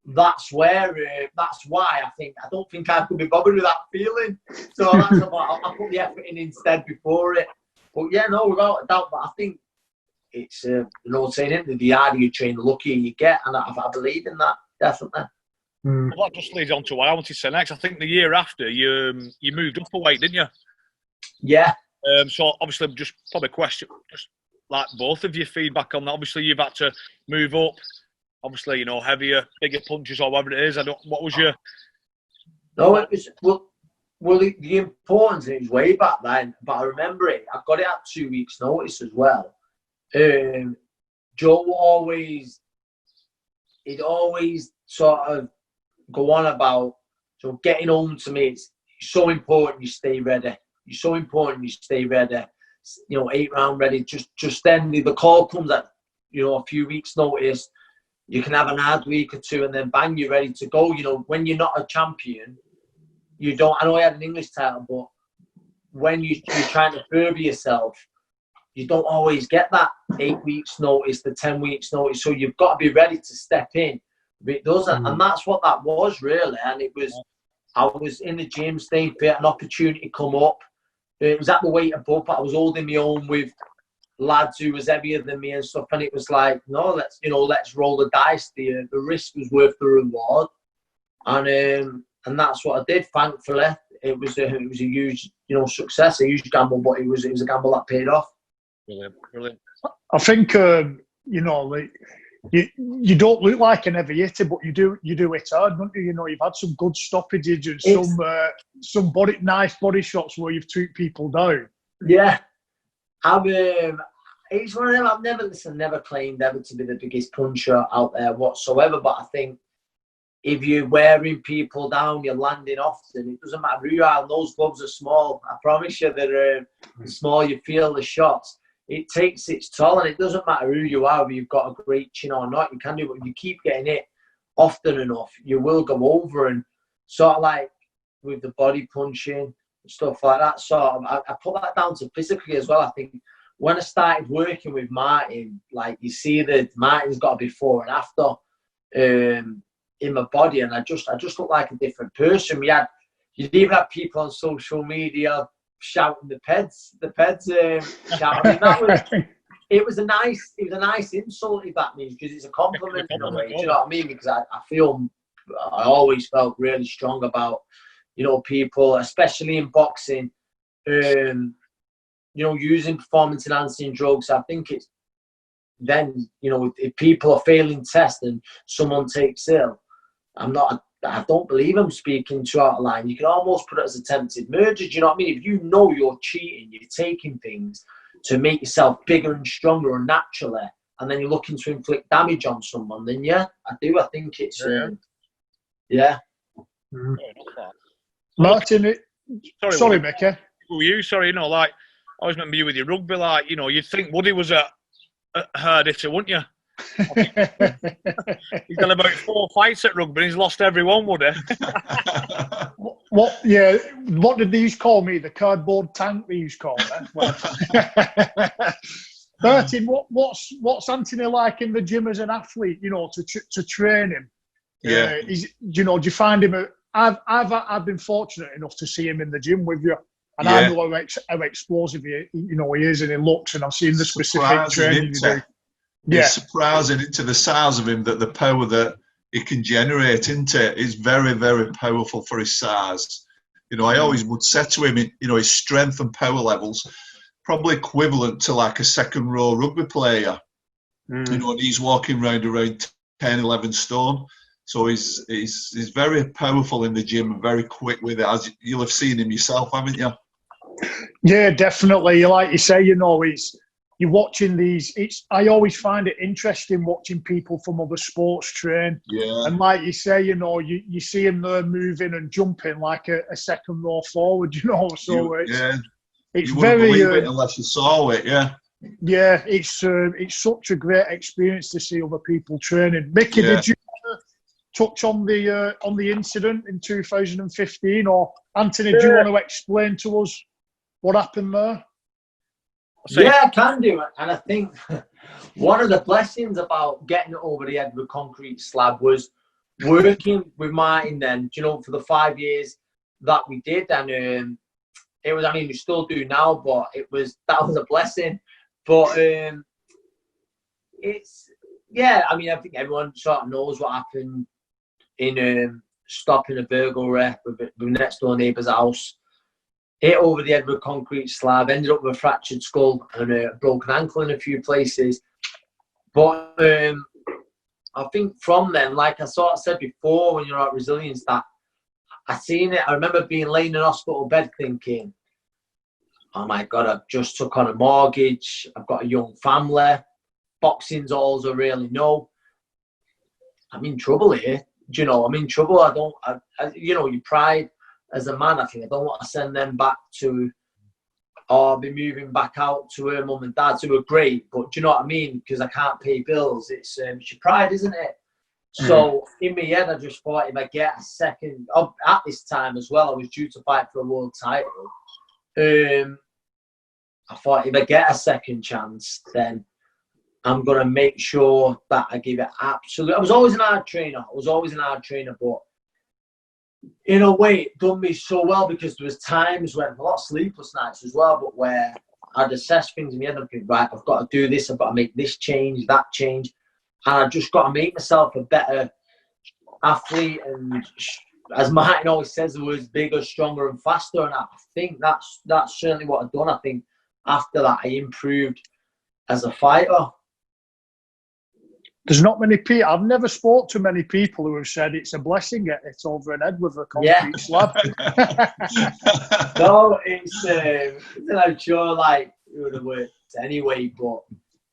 that's where that's why I don't think I could be bothered with that feeling. So that's about I put the effort in instead before it. But yeah, no, without a doubt. But I think it's saying the harder you train, the luckier you get, and I believe in that definitely. Well, that just leads on to what I wanted to say next. I think the year after you moved up a weight, didn't you? Yeah. So obviously, just probably question, just like both of your feedback on that. Obviously, you've had to move up. Obviously, heavier, bigger punches or whatever it is. What was your? No, it was well. The importance it was way back then, but I remember it. I got it at 2 weeks' notice as well. Joe he'd always sort of go on about getting home to me. It's so important you stay ready. It's so important you stay ready. 8-round ready. Just then the call comes at a few weeks' notice. You can have an hard week or two, and then bang, you're ready to go. When you're not a champion, you don't. I know I had an English title, but when you're trying to further yourself, you don't always get that 8 weeks' notice, the 10 weeks' notice. So you've got to be ready to step in. But it doesn't, and that's what that was really. And it was, I was in the gym, staying fit, an opportunity come up. It was at the weight above, but I was holding my own with lads who was heavier than me and stuff. And it was like, no, let's roll the dice. The risk was worth the reward, and that's what I did. Thankfully, it was a huge success, a huge gamble, but it was a gamble that paid off. Brilliant. I think you don't look like an heavy hitter, but you do hit hard, don't you? You've had some good stoppages and some nice body shots where you've took people down. Yeah, it's one of them. I've never claimed ever to be the biggest puncher out there whatsoever. But I think if you're wearing people down, you're landing often. It doesn't matter who you are. Those gloves are small. I promise you, the smaller you feel the shots, it takes its toll, and it doesn't matter who you are, whether you've got a great chin or not. You can do it, but if you keep getting it often enough, you will go over. And sort of like with the body punching and stuff like that, I put that down to physically as well. I think when I started working with Martin, like you see that Martin's got a before and after in my body, and I just look like a different person. You'd even have people on social media shouting the peds shouting. It was a nice insult if that means, because it's a compliment in a way. Do you know what I mean? Because I always felt really strong about people, especially in boxing, using performance enhancing drugs. I think it's then if people are failing tests and someone takes ill, I don't believe I'm speaking too out of line. You can almost put it as attempted murder. Do you know what I mean? If you know you're cheating, you're taking things to make yourself bigger and stronger unnaturally, and then you're looking to inflict damage on someone, then yeah, I do. I think it's yeah. Martin, sorry, Micky. Who were you? Sorry, like I always remember you with your rugby. Like you'd think Woody was a hard hitter, wouldn't you? He's done about 4 fights at rugby. He's lost every one, would he? What? Yeah. What did these call me? The cardboard tank. These call me. Martin, what's Anthony like in the gym as an athlete? To train him. Yeah. Do you find him? I've been fortunate enough to see him in the gym with you, and I know how explosive he is, and he looks, and I've seen the specific training you do. Yeah. It's surprising to the size of him that the power that he can generate into it is very, very powerful for his size. I always would say to him, his strength and power levels probably equivalent to like a second row rugby player. And he's walking around 10, 11 stone. So he's very powerful in the gym and very quick with it, as you'll have seen him yourself, haven't you? Yeah, definitely. Like you say, you're watching these. I always find it interesting watching people from other sports train. Yeah. And like you say, you see them there moving and jumping like a second row forward, So it's you very believe it unless you saw it. Yeah. Yeah, it's such a great experience to see other people training. Micky, did you touch on the incident in 2015, or Anthony? Do you want to explain to us what happened there? Yeah, I can do it. And I think one of the blessings about getting it over the head with a concrete slab was working with Martin then, you know, for the 5 years that we did, and it was, I mean, we still do now, but that was a blessing. But it's, yeah, I mean, I think everyone sort of knows what happened in stopping a burglary with next door neighbour's house. Hit over the head with a concrete slab, ended up with a fractured skull and a broken ankle in a few places. But I think from then, like I sort of said before, when you're at Resilience, that I seen it. I remember being laying in a hospital bed thinking, oh my God, I've just took on a mortgage. I've got a young family. Boxing's all I really know. I'm in trouble here. Do you know, I'm in trouble. I you know, your pride as a man, I think I don't want to send them back to, or be moving back out to her mum and dad who are great, but do you know what I mean? Because I can't pay bills. It's your pride, isn't it? So in my head, I just thought if I get a second, at this time as well, I was due to fight for a world title. I thought if I get a second chance, then I'm going to make sure that I give it absolute. I was always an hard trainer. But in a way, it done me so well because there was times when, a lot of sleepless nights as well, but where I'd assess things in my head and think, right, I've got to do this, I've got to make this change, that change. And I just got to make myself a better athlete. And as Martin always says, the words bigger, stronger and faster. And I think that's certainly what I've done. I think after that, I improved as a fighter. There's not many people, I've never spoke to many people who have said it's a blessing getting it over an head with a concrete slab. No, I'm sure like it would have worked anyway, but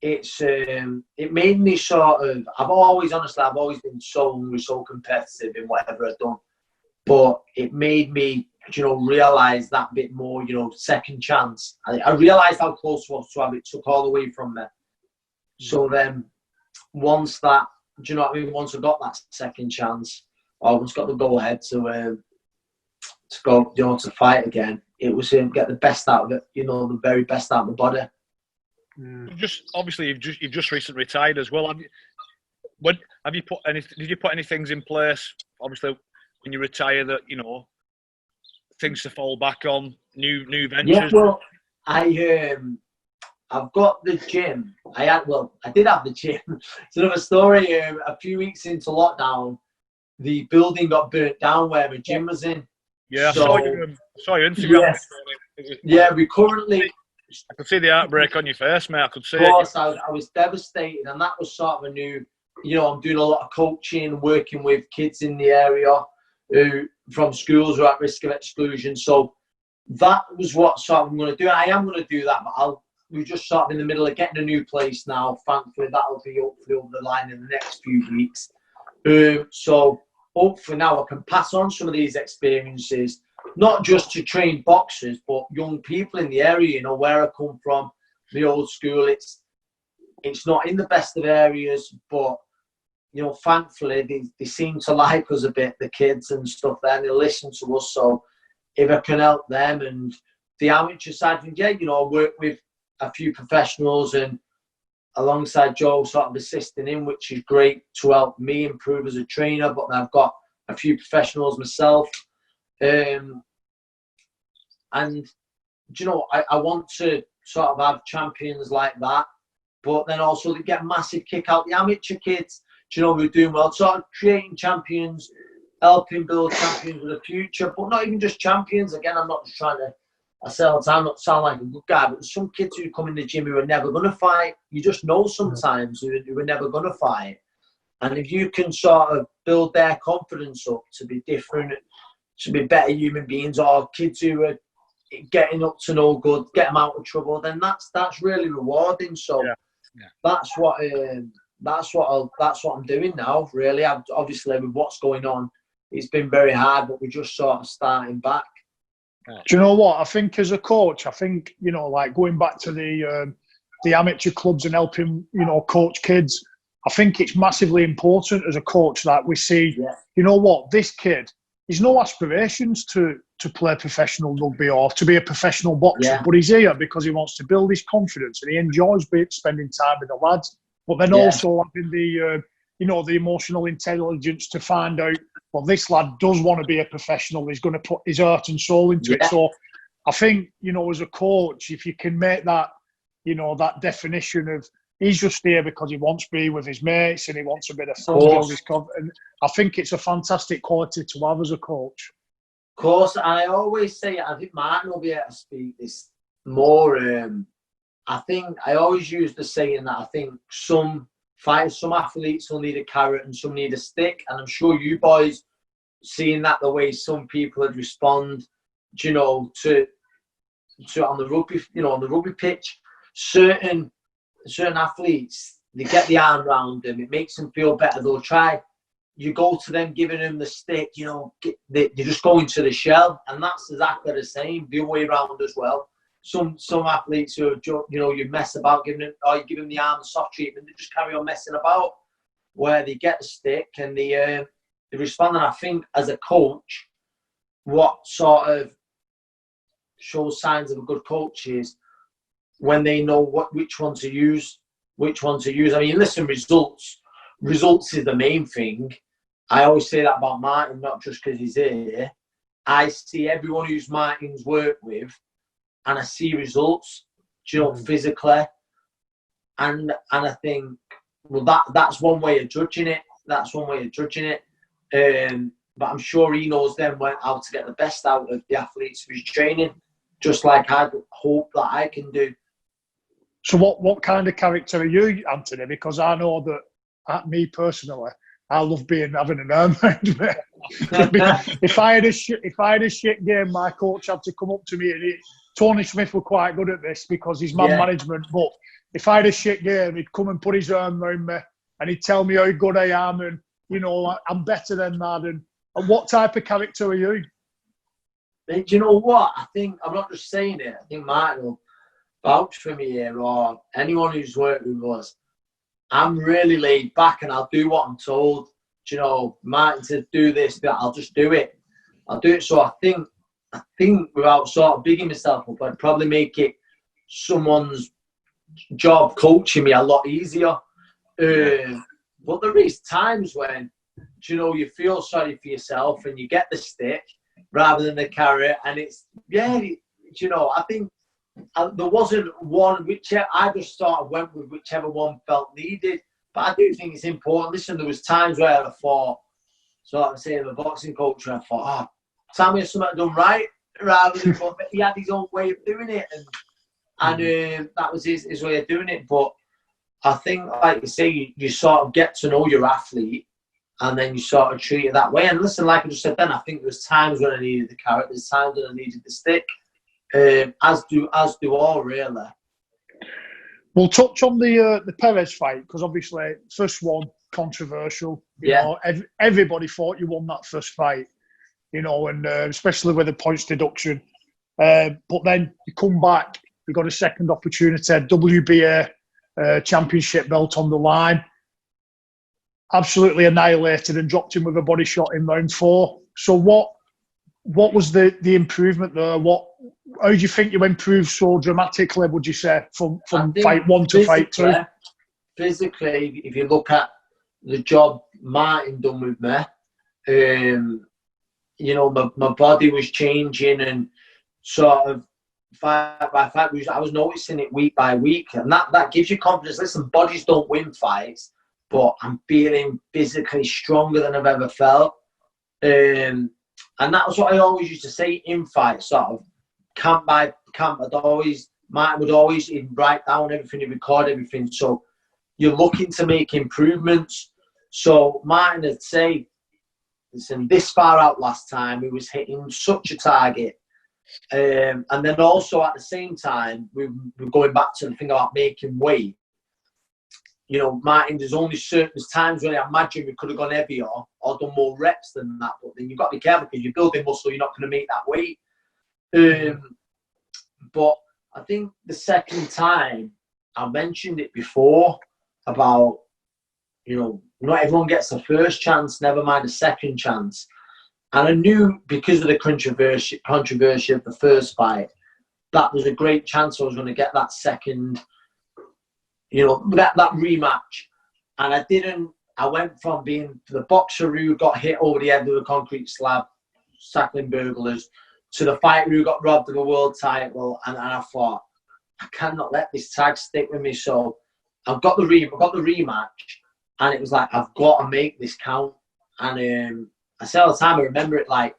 it made me sort of, I've always been so hungry, so competitive in whatever I've done, but it made me, you know, realise that bit more, you know, second chance. I realised how close it was to have it took all the way from there. So then, once that, do you know what I mean? Once I got that second chance, I once got the go ahead to go, you know, to fight again. It was get the best out of it, you know, the very best out of my body. You've just recently retired as well. Did you put any things in place? Obviously, when you retire, that you know, things to fall back on, new ventures. Yeah, well, I've got the gym. I did have the gym. It's another story. A few weeks into lockdown, the building got burnt down where my gym was in. Yeah, so, I saw your Instagram. Yes. Yeah, we currently. I could see the heartbreak on your face, mate. I could see it. Of course, I was devastated, and that was sort of a new. You know, I'm doing a lot of coaching, working with kids in the area who from schools who are at risk of exclusion. So that was what sort of I'm going to do. I am going to do that, but we're just sort of in the middle of getting a new place now. Thankfully, that'll be hopefully over the line in the next few weeks. So hopefully now I can pass on some of these experiences, not just to train boxers, but young people in the area. You know, where I come from, the old school. It's not in the best of areas, but you know, thankfully they seem to like us a bit, the kids and stuff. There, and they listen to us. So if I can help them and the amateur side, and yeah, you know, I work with a few professionals and alongside Joe sort of assisting him, which is great to help me improve as a trainer. But I've got a few professionals myself. And you know, I want to sort of have champions like that, but then also to get a massive kick out the amateur kids, you know, we're doing well, sort of creating champions, helping build champions for the future, but not even just champions. Again, I'm not just trying to, I say all the time, not sound like a good guy, but some kids who come in the gym who are never going to fight, you just know sometimes who are never going to fight. And if you can sort of build their confidence up to be different, to be better human beings, or kids who are getting up to no good, get them out of trouble, then that's really rewarding. So that's what I'm doing now. Really, obviously with what's going on, it's been very hard, but we're just sort of starting back. Do you know what? I think as a coach, you know, like going back to the amateur clubs and helping, you know, coach kids, I think it's massively important as a coach that we see, you know what, this kid, he's no aspirations to play professional rugby or to be a professional boxer, but he's here because he wants to build his confidence and he enjoys spending time with the lads. But then also having the emotional intelligence to find out, well, this lad does want to be a professional. He's going to put his heart and soul into it. So I think, as a coach, if you can make that, that definition of he's just here because he wants to be with his mates and he wants a bit of fun, build his confidence. I think it's a fantastic quality to have as a coach. Of course, I always say, I think Martin will be able to speak this more. I think I always use the saying that I think some fighters, some athletes will need a carrot and some need a stick. And I'm sure you boys seeing that the way some people would respond, to on the rugby, on the rugby pitch, certain athletes, they get the arm round them, it makes them feel better. They'll try. You go to them giving them the stick, they're just going to the shell, and that's exactly the same the other way around as well. Some athletes who you mess about giving them, or you give them the arm soft treatment, they just carry on messing about. Where they get the stick and they respond. And I think as a coach, what sort of shows signs of a good coach is when they know which one to use. I mean, listen, results is the main thing. I always say that about Martin, not just because he's here. I see everyone who's Martin's worked with, and I see results, physically. And I think, well, that's one way of judging it. But I'm sure he knows then how to get the best out of the athletes who's training, just like I hope that I can do. So what kind of character are you, Anthony? Because I know that, me personally, I love having an arm around me. If I had a shit game, my coach had to come up to me, and Tony Smith were quite good at this because he's man management. But if I had a shit game, he'd come and put his arm around me, and he'd tell me how good I am, and I'm better than that. And what type of character are you? Do you know what? I think I'm not just saying it. I think Martin will vouch for me here, or anyone who's worked with us. I'm really laid back, and I'll do what I'm told. Martin said do this, I'll just do it. I'll do it. So I think without sort of bigging myself up, I'd probably make it someone's job coaching me a lot easier. But there is times when, you feel sorry for yourself and you get the stick rather than the carrot, and it's I think there wasn't one I just sort of went with whichever one felt needed. But I do think it's important. Listen, there was times where I thought, so I'm saying the boxing coach, and I thought, tell me something done right, rather than but he had his own way of doing it, and that was his way of doing it. But I think, like you say, you sort of get to know your athlete, and then you sort of treat it that way. And listen, like I just said then, I think there was times when I needed the carrot, there's times when I needed the stick. As do all, really. We'll touch on the Perez fight, because obviously first one controversial. Everybody thought you won that first fight, and especially with the points deduction. But then you come back, you got a second opportunity, WBA championship belt on the line. Absolutely annihilated and dropped him with a body shot in round 4. So what was the improvement there? How do you think you improved so dramatically, would you say, from fight 1 to fight 2? Physically, if you look at the job Martin done with me, my body was changing, and sort of fight by fight, I was noticing it week by week, and that gives you confidence. Listen, bodies don't win fights, but I'm feeling physically stronger than I've ever felt. And that was what I always used to say in fights, sort of camp by camp. Martin would always write down everything, he'd record everything. So you're looking to make improvements. So Martin would say, listen, this far out last time, he was hitting such a target. And then also at the same time, we're going back to the thing about making weight. Martin, there's times when I imagine we could have gone heavier or done more reps than that. But then you've got to be careful, because you're building muscle, you're not going to make that weight. But I think the second time, I mentioned it before about, not everyone gets a first chance, never mind a second chance. And I knew, because of the controversy of the first fight, that was a great chance I was going to get that second, that rematch. And I didn't I went from being the boxer who got hit over the head with a concrete slab, tackling burglars, to the fighter who got robbed of a world title. And I thought, I cannot let this tag stick with me. So I've got the rematch, and it was like, I've got to make this count. And I say all the time, I remember it like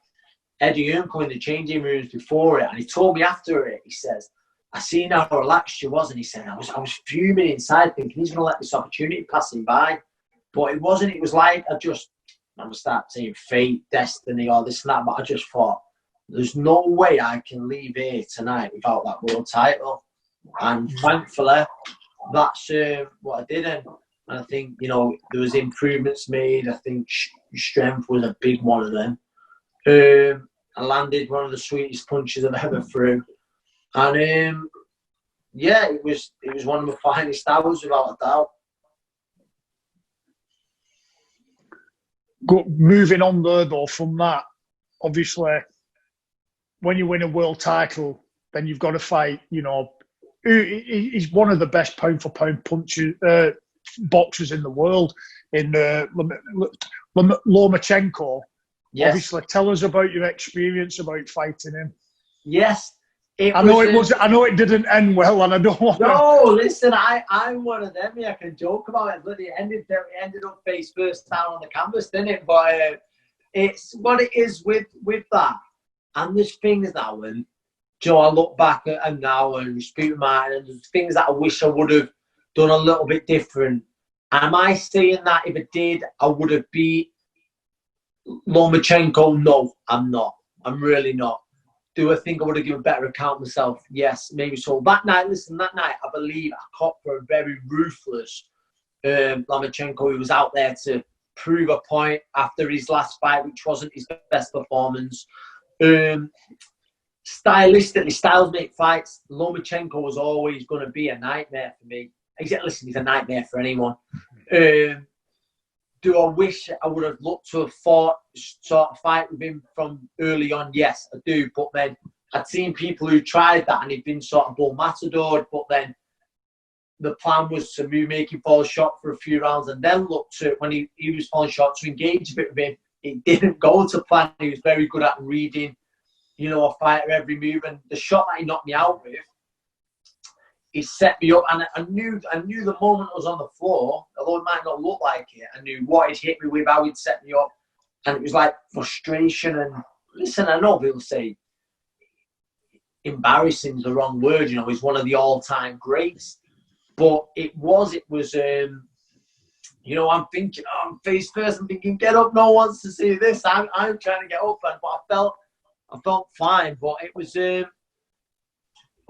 Eddie Hearn coming in the changing rooms before it, and he told me after it, he says, I seen how relaxed you was, and he said, I was fuming inside, thinking he's going to let this opportunity pass him by. But it wasn't. It was like I'm going to start saying fate, destiny, all this and that, but I just thought, there's no way I can leave here tonight without that world title. And thankfully, that's what I did. And I think, you know, there was improvements made. I think strength was a big one of them. I landed one of the sweetest punches I've ever threw. And yeah, it was one of my finest hours without a doubt. Moving on there though from that, obviously, when you win a world title, then you've got to fight. You know, he's one of the best pound for pound boxers in the world. In Lomachenko. Yes. Obviously, tell us about your experience about fighting him. Yes. I know it didn't end well, and I don't want to. No, listen, I'm one of them. Yeah, I can joke about it, but it ended up face first down on the canvas, didn't it? But it's what it is with that. And there's things now, and Joe, I look back at now and speak with mine, and there's things that I wish I would have done a little bit different. Am I saying that if I did, I would have beat Lomachenko? No, I'm not. I'm really not. Do I think I would have given a better account of myself? Yes, maybe so. That night, I believe I caught for a very ruthless Lomachenko, who was out there to prove a point after his last fight, which wasn't his best performance. Stylistically, styles make fights. Lomachenko was always going to be a nightmare for me. He's a nightmare for anyone. Do I wish I would have looked to have fought, sort of fight with him from early on? Yes, I do. But then I'd seen people who tried that and he'd been sort of bull matadored. But then the plan was to make him fall short for a few rounds and then look to, when he was falling short, to engage a bit with him. It didn't go to plan. He was very good at reading, you know, a fighter every move. And the shot that he knocked me out with, he set me up, and I knew the moment I was on the floor, although it might not look like it, I knew what he'd hit me with, how he'd set me up, and it was like frustration. And listen, I know people say embarrassing is the wrong word, you know, he's one of the all-time greats, but it was, you know, I'm thinking, I'm face first, I'm thinking, get up, no one wants to see this, I'm trying to get up, but I felt fine, but it was,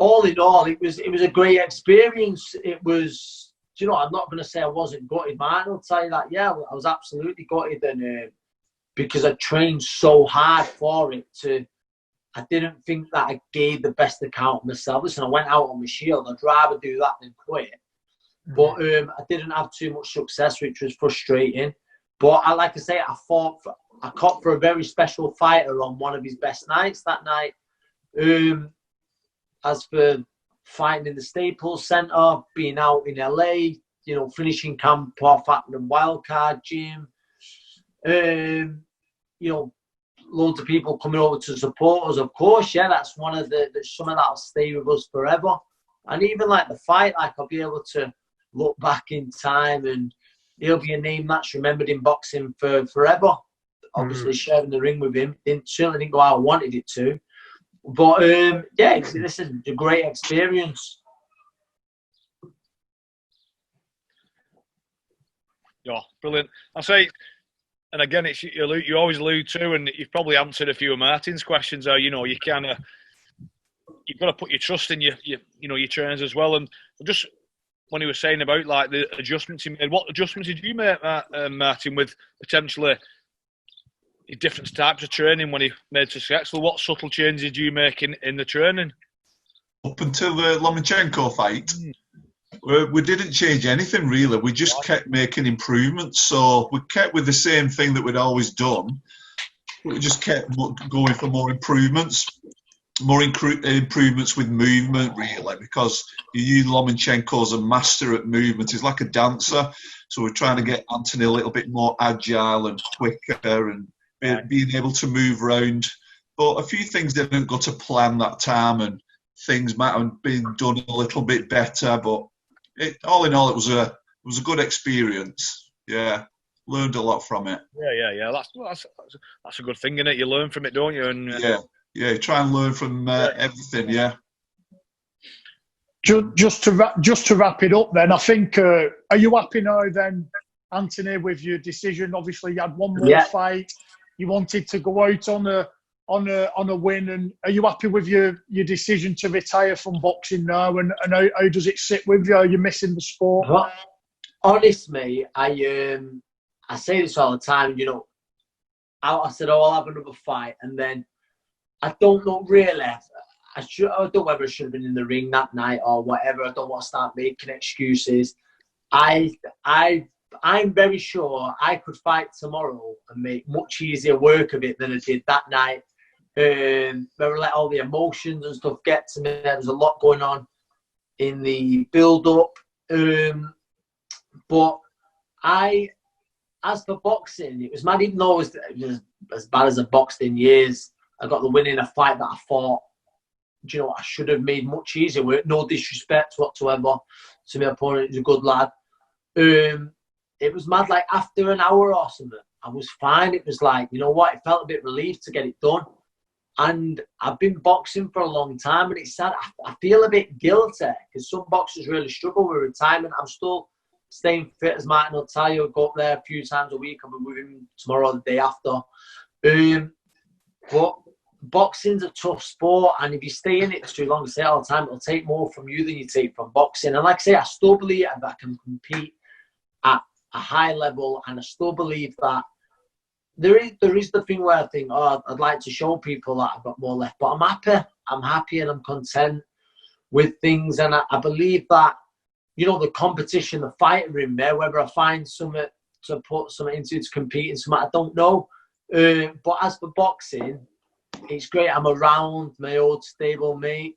all in all, it was a great experience. It was, you know, I'm not going to say I wasn't gutted. Martin will tell you that. Yeah, I was absolutely gutted, and because I trained so hard for it. I didn't think that I gave the best account of myself. Listen, I went out on my shield. I'd rather do that than quit. But I didn't have too much success, which was frustrating. But like I say, I caught for a very special fighter on one of his best nights that night. As for fighting in the Staples Center, being out in LA, you know, finishing camp off at the Wildcard Gym, you know, loads of people coming over to support us. Of course, yeah, that's one of some of that'll stay with us forever. And even like the fight, like I'll be able to look back in time, and he'll be a name that's remembered in boxing for forever. Obviously, sharing the ring with him certainly didn't go how I wanted it to. But yeah, this is a great experience. Yeah, brilliant. I say, and again, it's you always allude to, and you've probably answered a few of Martin's questions. You know, you've got to put your trust in your trainers as well. And just when he was saying about like the adjustments he made, what adjustments did you make, Martin, with potentially different types of training when he made successful? What subtle changes did you make in the training? Up until the Lomachenko fight, we didn't change anything really. We just kept making improvements. So we kept with the same thing that we'd always done. We just kept going for more improvements. more improvements with movement, really, because Lomachenko's a master at movement. He's like a dancer. So we're trying to get Anthony a little bit more agile and quicker and being able to move around. But a few things didn't go to plan that time, and things might have been done a little bit better. But all in all, it was a good experience. Yeah, learned a lot from it. Yeah. That's a good thing, isn't it? You learn from it, don't you? And yeah. Try and learn from everything. Yeah. Just to wrap it up, then I think. Are you happy now, then, Anthony, with your decision? Obviously, you had one more fight. You wanted to go out on a win, and are you happy with your decision to retire from boxing now? And how does it sit with you? Are you missing the sport? Well, honestly, I say this all the time. You know, I said, I'll have another fight, and then I don't know really. I don't know whether I should have been in the ring that night or whatever. I don't want to start making excuses. I'm very sure I could fight tomorrow and make much easier work of it than I did that night. Where I let all the emotions and stuff get to me. There was a lot going on in the build-up. But as for boxing, it was mad. Even though it was as bad as I've boxed in years, I got the win in a fight that I thought, do you know, I should have made much easier with. No disrespect whatsoever to my opponent. He's a good lad. It was mad. Like after an hour or something, I was fine. It was like, you know what? It felt a bit relieved to get it done. And I've been boxing for a long time, and it's sad. I feel a bit guilty because some boxers really struggle with retirement. I'm still staying fit, as Martin will tell you. I go up there a few times a week. I'll be with him tomorrow or the day after. But boxing's a tough sport, and if you stay in it too long, I say all the time, it'll take more from you than you take from boxing. And like I say, I still believe that I can compete at a high level, and I still believe that there is the thing where I think, oh, I'd like to show people that I've got more left, but I'm happy and I'm content with things, and I believe that, you know, the competition, the fighter in there, whether I find something to put something into to compete in something, I don't know. But as for boxing, it's great. I'm around my old stable mate.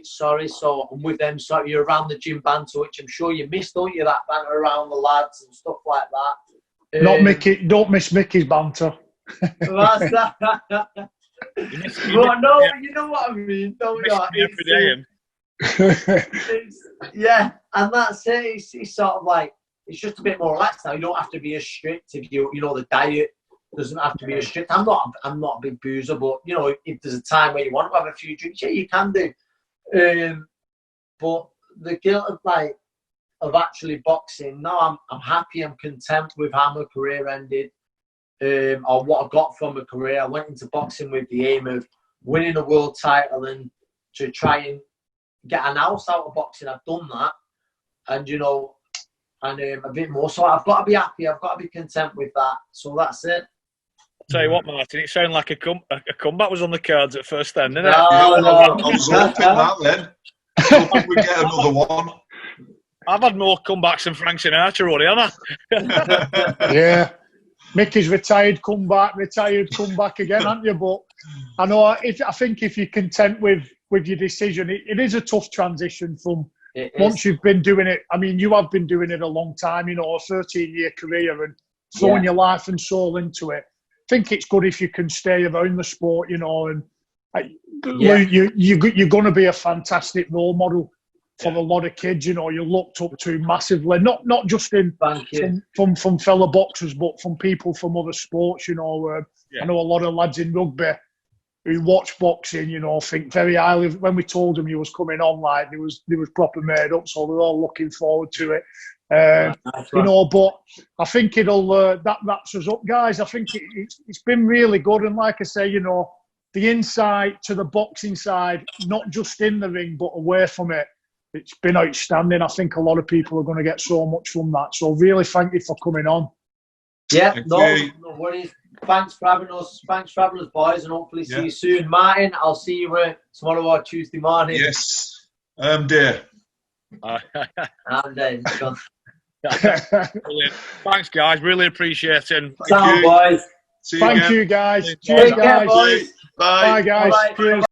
Sorry. So I'm with them. So you're around the gym banter, which I'm sure you miss, don't you? That banter around the lads and stuff like that. Not Mickey. Don't miss Mickey's banter. That's that. Well, no, you know what I mean, don't you? Yeah, and that's it. It's sort of like, it's just a bit more relaxed now. You don't have to be as strict if you know the diet doesn't have to be as strict. I'm not a big boozer, but you know, if there's a time where you want to have a few drinks, yeah, you can do. But the guilt of actually boxing, no, I'm happy. I'm content with how my career ended, or what I got from my career. I went into boxing with the aim of winning a world title and to try and get an house out of boxing. I've done that, and you know, and a bit more. So I've got to be happy. I've got to be content with that. So that's it. I'll tell you what, Martin, it sounded like a comeback was on the cards at first then, didn't it? No. I was hoping that then. Hoping we get another one. I've had more comebacks than Frank Sinatra, already, haven't I? Yeah. Mickey's retired, come back again, haven't you? But I know, I think if you're content with your decision, it is a tough transition from once you've been doing it. I mean, you have been doing it a long time, you know, a 13-year career and throwing your life and soul into it. I think it's good if you can stay around the sport, you know, and you're going to be a fantastic role model for a lot of kids, you know, you're looked up to massively, not just from fellow boxers, but from people from other sports, you know. I know a lot of lads in rugby who watch boxing, you know, think very highly. When we told them he was coming on, like, they was proper made up, so they're all looking forward to it. You know, but I think it'll that wraps us up, guys. I think it's been really good, and like I say, you know, the insight to the boxing side, not just in the ring but away from it, it's been outstanding. I think a lot of people are going to get so much from that. So really, thank you for coming on. Yeah, no worries. Thanks for having us. Thanks for having us, boys, and hopefully see you soon. Martin, I'll see you tomorrow or Tuesday morning. Yes, I'm there. I'm there. Brilliant. Thanks, guys. Really appreciate it. Thank you, boys. See you Thank again. you, guys. Take Cheers, Take care, guys. boys. Bye. Bye, guys. Bye. Cheers.